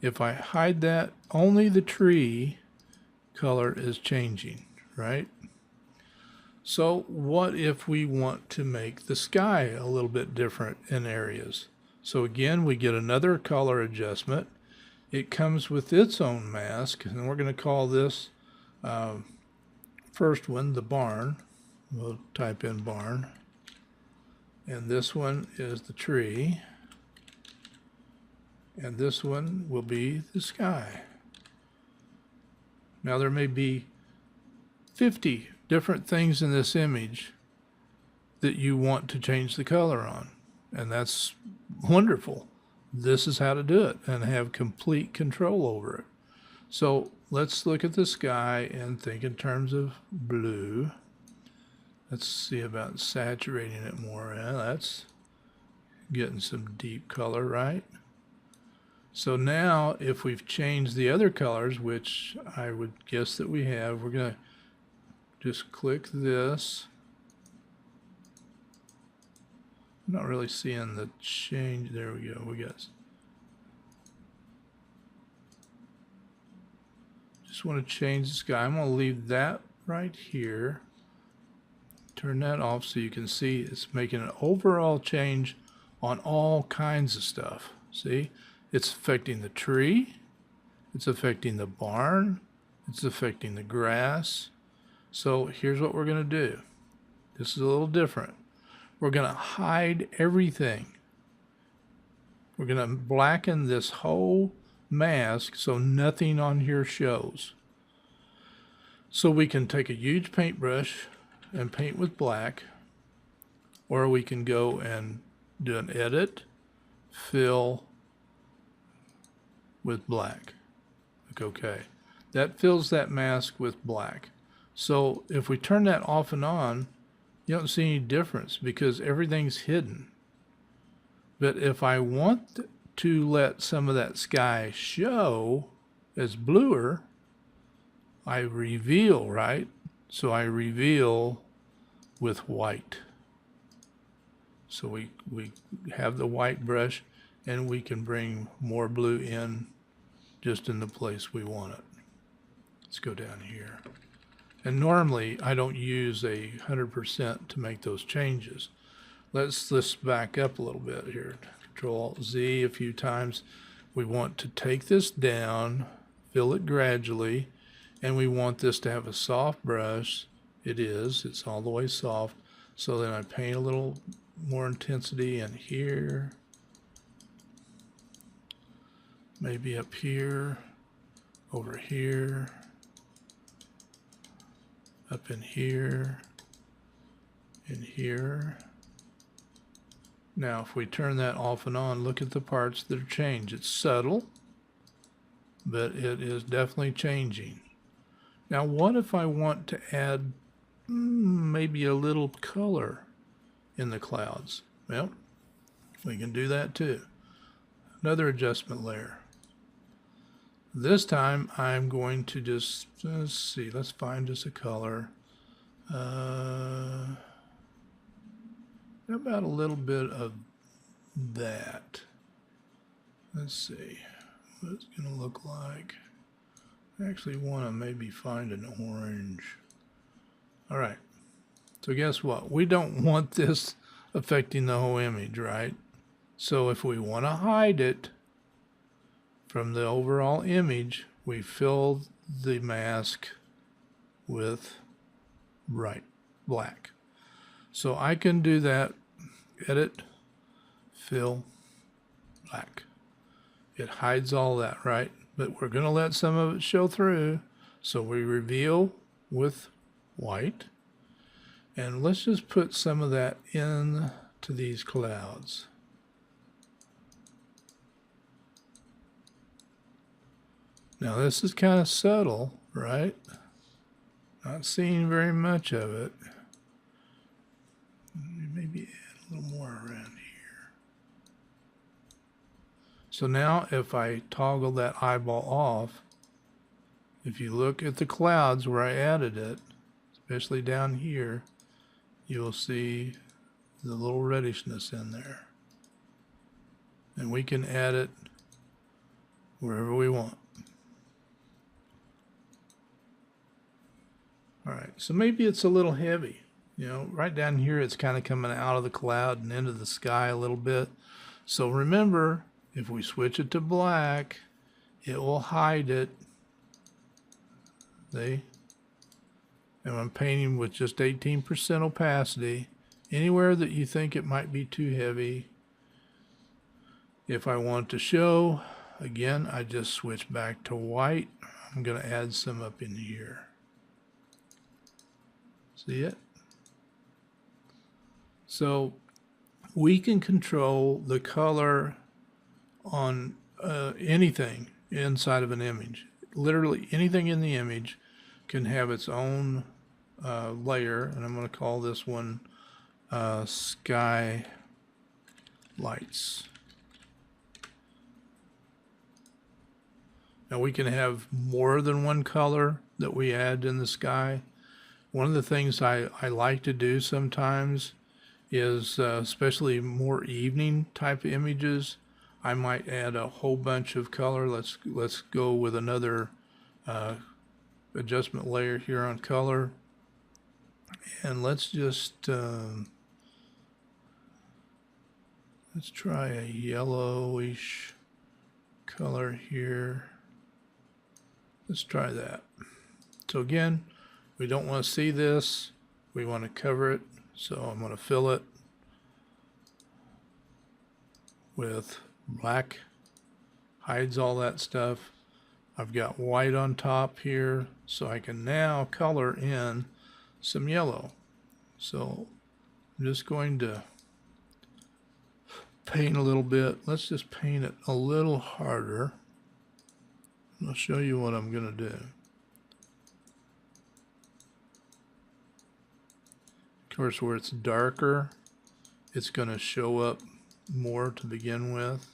If I hide that, only the tree color is changing, right? So what if we want to make the sky a little bit different in areas? So again, we get another color adjustment. It comes with its own mask, and we're going to call this first one the barn. We'll type in barn. And this one is the tree. And this one will be the sky. Now there may be 50 different things in this image that you want to change the color on. And that's wonderful. This is how to do it and have complete control over it. So let's look at the sky and think in terms of blue. Let's see about saturating it more. Yeah, that's getting some deep color, right? So now if we've changed the other colors, which I would guess that we have, we're going to just click this. I'm not really seeing the change. There we go. We got. Just want to change the sky. I'm going to leave that right here. Turn that off so you can see it's making an overall change on all kinds of stuff. See? It's affecting the tree, it's affecting the barn, it's affecting the grass. So here's what we're going to do. This is a little different. We're going to hide everything. We're going to blacken this whole mask so nothing on here shows. So we can take a huge paintbrush and paint with black, or we can go and do an edit, fill, with black. Click OK. That fills that mask with black. So if we turn that off and on, you don't see any difference because everything's hidden. But if I want to let some of that sky show as bluer, I reveal, right? So I reveal with white. So we have the white brush and we can bring more blue in just in the place we want it. Let's go down here. And normally I don't use 100% to make those changes. Let's back up a little bit here. Control-Z a few times. We want to take this down, fill it gradually, and we want this to have a soft brush. It is. It's all the way soft. So then I paint a little more intensity in here, maybe up here, over here, up in here, in here. Now if we turn that off and on, look at the parts that are changed. It's subtle, but it is definitely changing. Now what if I want to add maybe a little color in the clouds? Well, we can do that too. Another adjustment layer. This time I'm going to just, let's see, let's find just a color. How about a little bit of that? Let's see what it's going to look like. I actually want to maybe find an orange. All right. So guess what? We don't want this affecting the whole image, right? So if we want to hide it from the overall image, we fill the mask with black. So I can do that, edit, fill, black. It hides all that, right? But we're going to let some of it show through. So we reveal with white. And let's just put some of that in to these clouds. Now this is kind of subtle, right? Not seeing very much of it. Maybe add a little more around here. So now if I toggle that eyeball off, if you look at the clouds where I added it, especially down here, you'll see the little reddishness in there. And we can add it wherever we want. All right, so maybe it's a little heavy. You know, right down here it's kind of coming out of the cloud and into the sky a little bit. So remember, if we switch it to black, it will hide it. See? And I'm painting with just 18% opacity. Anywhere that you think it might be too heavy. If I want to show, again, I just switch back to white. I'm going to add some up in here. See it? So we can control the color on anything inside of an image. Literally anything in the image can have its own layer, and I'm going to call this one Sky Lights. Now we can have more than one color that we add in the sky. One of the things I like to do sometimes is, especially more evening type images, I might add a whole bunch of color. Let's go with another adjustment layer here on color, and let's just let's try a yellowish color here. Let's try that. So again, we don't want to see this. We want to cover it. So I'm going to fill it with black. Hides all that stuff. I've got white on top here, so I can now color in some yellow. So I'm just going to paint a little bit. Let's just paint it a little harder. I'll show you what I'm going to do. Of course, where it's darker, it's going to show up more to begin with.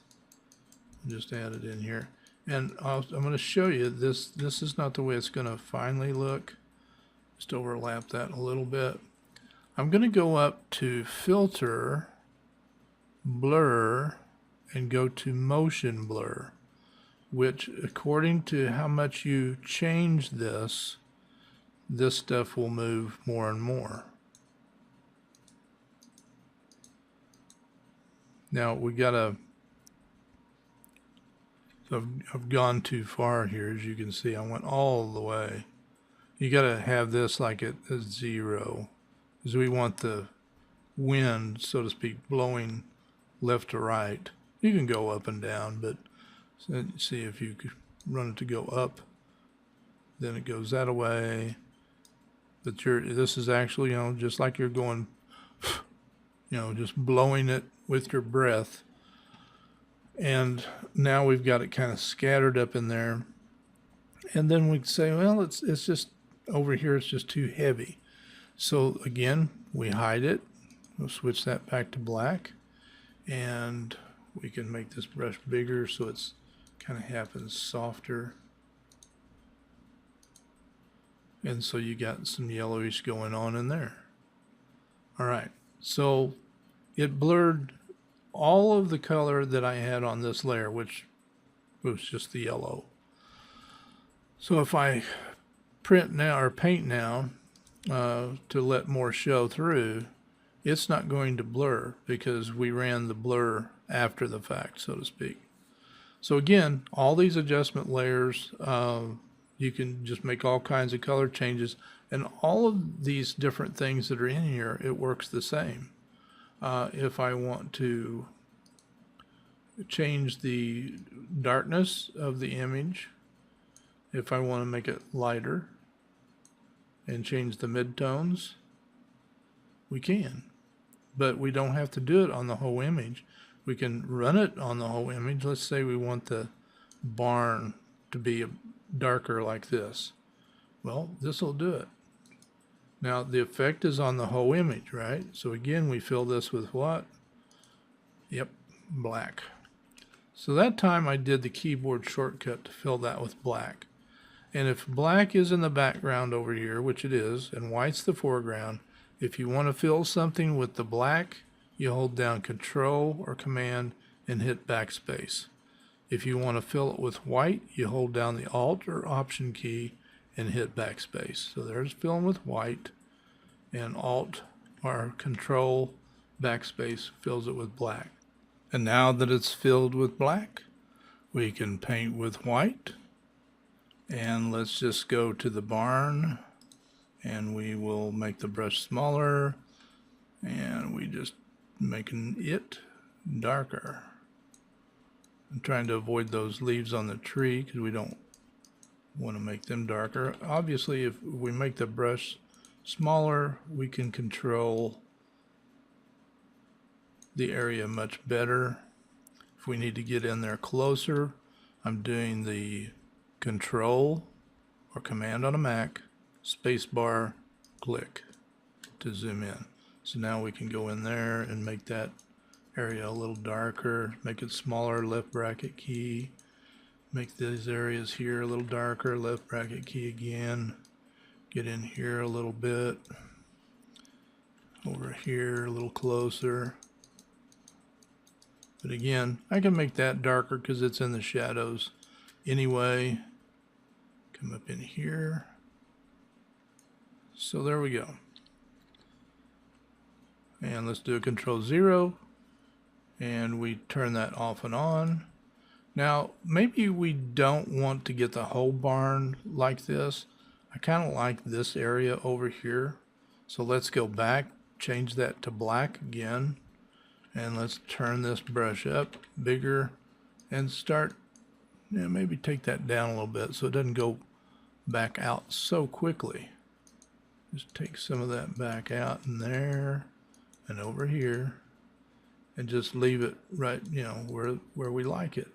Just add it in here. And I'm going to show you this. This is not the way it's going to finally look. Just overlap that a little bit. I'm going to go up to Filter, Blur, and go to Motion Blur, which according to how much you change this, this stuff will move more and more. Now we gotta, I've gone too far here, as you can see. I went all the way. You gotta have this like at 0, because we want the wind, so to speak, blowing left to right. You can go up and down, but see if you could run it to go up, then it goes that way. But this is actually, just like you're going, just blowing it with your breath. And now we've got it kind of scattered up in there. And then we say, well, it's just over here, it's just too heavy. So again, we hide it. We'll switch that back to black. And we can make this brush bigger so it's kind of happens softer. And so you got some yellowish going on in there. All right, so it blurred all of the color that I had on this layer, which was just the yellow. So if I print now or paint now to let more show through, it's not going to blur because we ran the blur after the fact, so to speak. So again, all these adjustment layers, you can just make all kinds of color changes, and all of these different things that are in here, it works the same. If I want to change the darkness of the image, if I want to make it lighter and change the midtones, we can. But we don't have to do it on the whole image. We can run it on the whole image. Let's say we want the barn to be darker like this. Well, this will do it. Now the effect is on the whole image, right? So again, we fill this with what? Yep, black. So that time I did the keyboard shortcut to fill that with black. And if black is in the background over here, which it is, and white's the foreground, if you want to fill something with the black, you hold down Control or Command and hit backspace. If you want to fill it with white, you hold down the Alt or Option key and hit backspace. So there's filling with white, and Alt or Control backspace fills it with black. And now that it's filled with black, we can paint with white. And let's just go to the barn, and we will make the brush smaller, and we just making it darker. I'm trying to avoid those leaves on the tree because we don't want to make them darker. Obviously, if we make the brush smaller, we can control the area much better. If we need to get in there closer, I'm doing the Control or Command on a Mac, spacebar, click to zoom in. So now we can go in there and make that area a little darker, make it smaller, left bracket key, make these areas here a little darker, left bracket key again, get in here a little bit, over here a little closer. But again, I can make that darker because it's in the shadows anyway. Come up in here. So there we go. And let's do a Control-0, and we turn that off and on. Now, maybe we don't want to get the whole barn like this. I kind of like this area over here. So let's go back, change that to black again, and let's turn this brush up bigger and start, maybe take that down a little bit so it doesn't go back out so quickly. Just take some of that back out in there and over here, and just leave it right, where we like it.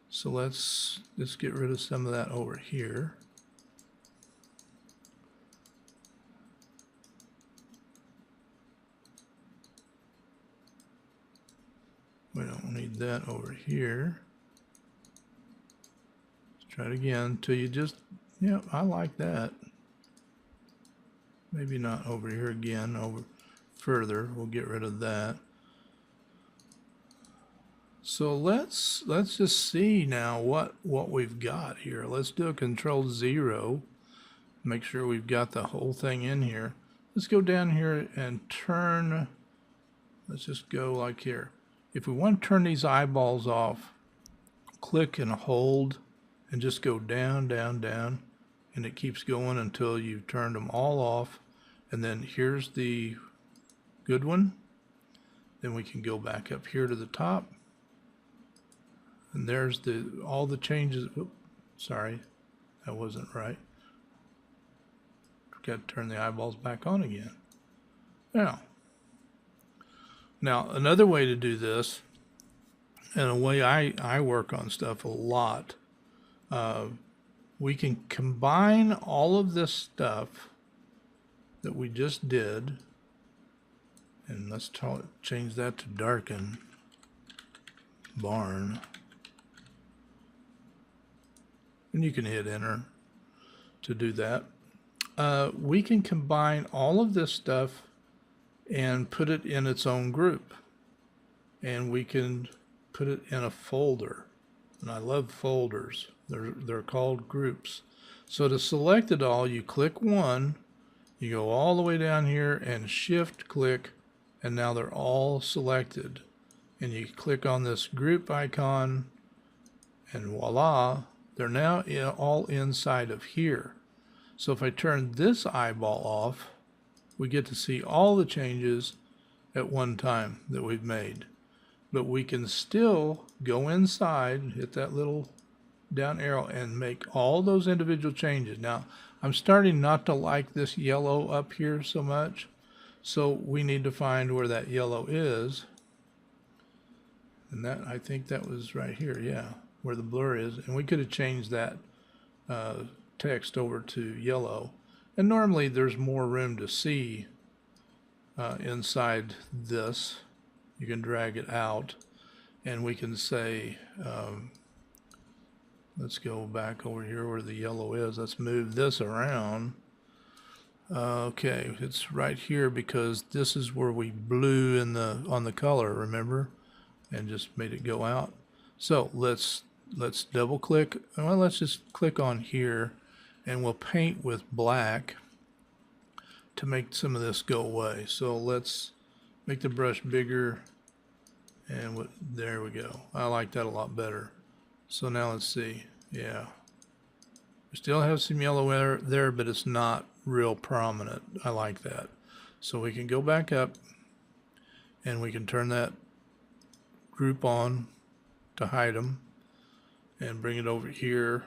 So let's get rid of some of that over here. We don't need that over here. Let's try it again till you just, yeah, I like that. Maybe not over here again, over further. We'll get rid of that. So let's just see now what we've got here. Let's do a Control-0. Make sure we've got the whole thing in here. Let's go down here and turn. Let's just go like here. If we want to turn these eyeballs off, click and hold and just go down, down, down, and it keeps going until you've turned them all off. And then here's the good one. Then we can go back up here to the top. And there's all the changes. Oops, sorry, that wasn't right. Got to turn the eyeballs back on again. Now another way to do this, and a way I work on stuff a lot, we can combine all of this stuff that we just did, and let's change that to darken barn, and you can hit enter to do that. We can combine all of this stuff and put it in its own group, and we can put it in a folder. And I love folders. They're called groups. So to select it all, you click one, you go all the way down here and shift click, and now they're all selected. And you click on this group icon, and voila, they're now all inside of here. So if I turn this eyeball off, we get to see all the changes at one time that we've made. But we can still go inside, hit that little down arrow, and make all those individual changes. Now, I'm starting not to like this yellow up here so much, so we need to find where that yellow is. And that, I think that was right here, yeah, where the blur is. And we could have changed that text over to yellow, and normally there's more room to see inside this. You can drag it out, and we can say let's go back over here where the yellow is. Let's move this around. Okay, it's right here because this is where we blew in on the color, remember, and just made it go out. So let's double click. Well, let's just click on here, and we'll paint with black to make some of this go away. So let's make the brush bigger, and there we go. I like that a lot better. So now let's see. Yeah, we still have some yellow there, but it's not real prominent. I like that. So we can go back up, and we can turn that group on to hide them, and bring it over here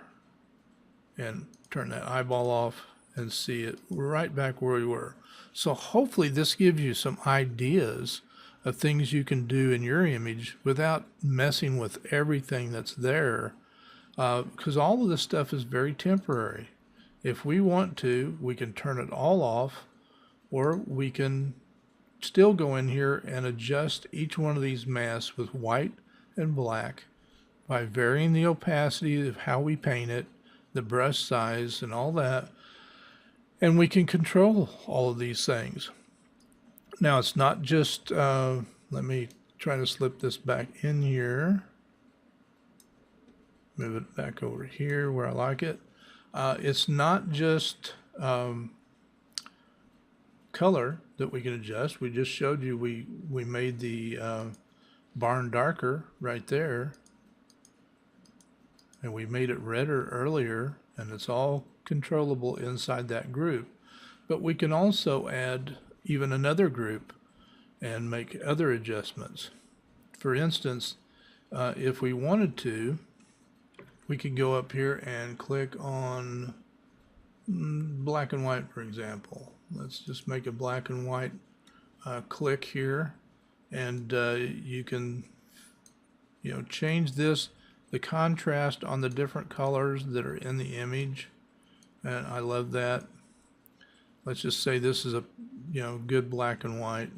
and turn that eyeball off and see it right back where we were. So hopefully this gives you some ideas of things you can do in your image without messing with everything that's there, because all of this stuff is very temporary. If we want to, we can turn it all off, or we can still go in here and adjust each one of these masks with white and black by varying the opacity of how we paint it, the brush size, and all that. And we can control all of these things. Now, it's not just, let me try to slip this back in here. Move it back over here where I like it. It's not just color that we can adjust. We just showed you we made the barn darker right there, and we made it redder earlier, and it's all controllable inside that group. But we can also add even another group and make other adjustments. For instance, if we wanted to, we could go up here and click on black and white, for example. Let's just make a black and white click here, and you can change the contrast on the different colors that are in the image, and I love that. Let's just say this is a good black and white,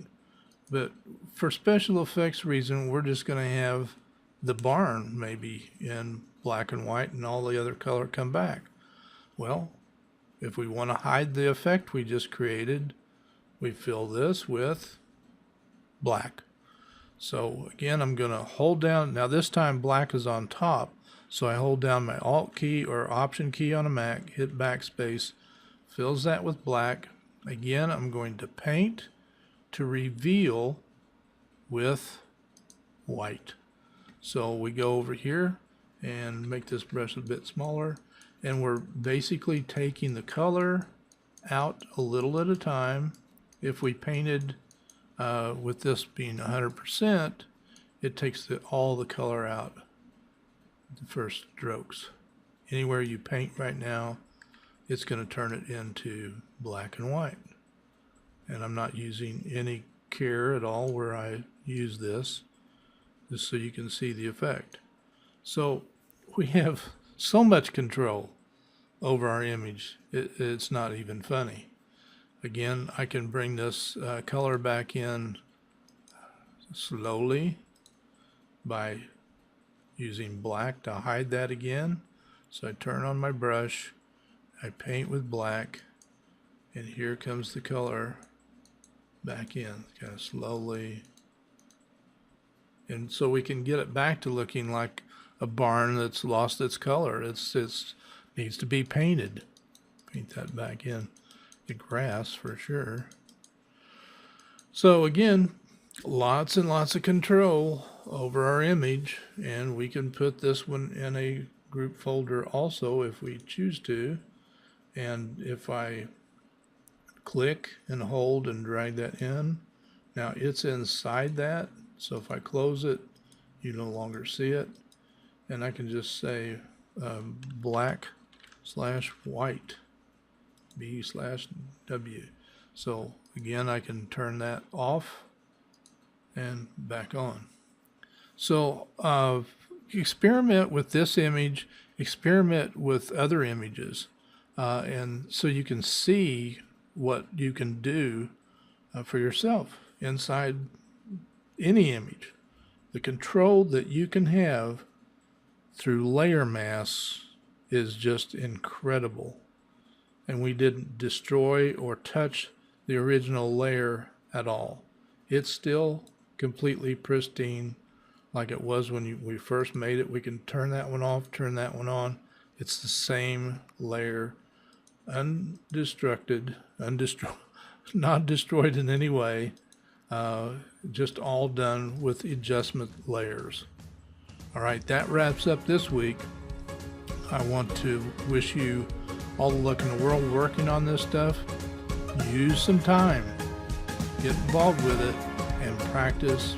but for special effects reason, we're just going to have the barn maybe in black and white and all the other color come back. Well, if we want to hide the effect we just created, we fill this with black. So again, I'm going to hold down, now this time black is on top, so I hold down my Alt key or Option key on a Mac, hit backspace, fills that with black. Again, I'm going to paint to reveal with white. So we go over here and make this brush a bit smaller, and we're basically taking the color out a little at a time. If we painted with this being 100%, it takes all the color out the first strokes. Anywhere you paint right now, it's going to turn it into black and white. And I'm not using any care at all where I use this, just so you can see the effect. So we have so much control over our image, it's not even funny. Again, I can bring this color back in slowly by using black to hide that again. So I turn on my brush, I paint with black, and here comes the color back in, kind of slowly. And so we can get it back to looking like a barn that's lost its color. It needs to be painted. Paint that back in. The grass for sure. So again, lots and lots of control over our image, and we can put this one in a group folder also if we choose to. And if I click and hold and drag that in, now it's inside that, so if I close it, you no longer see it. And I can just say black/white, B/W. So again, I can turn that off and back on. So experiment with this image, experiment with other images, and so you can see what you can do for yourself inside any image. The control that you can have through layer masks is just incredible. And we didn't destroy or touch the original layer at all. It's still completely pristine like it was when we first made it. We can turn that one off, turn that one on. It's the same layer, undestructed, not destroyed in any way, just all done with adjustment layers. All right, that wraps up this week. I want to wish you all the luck in the world working on this stuff. Use some time, get involved with it, and practice,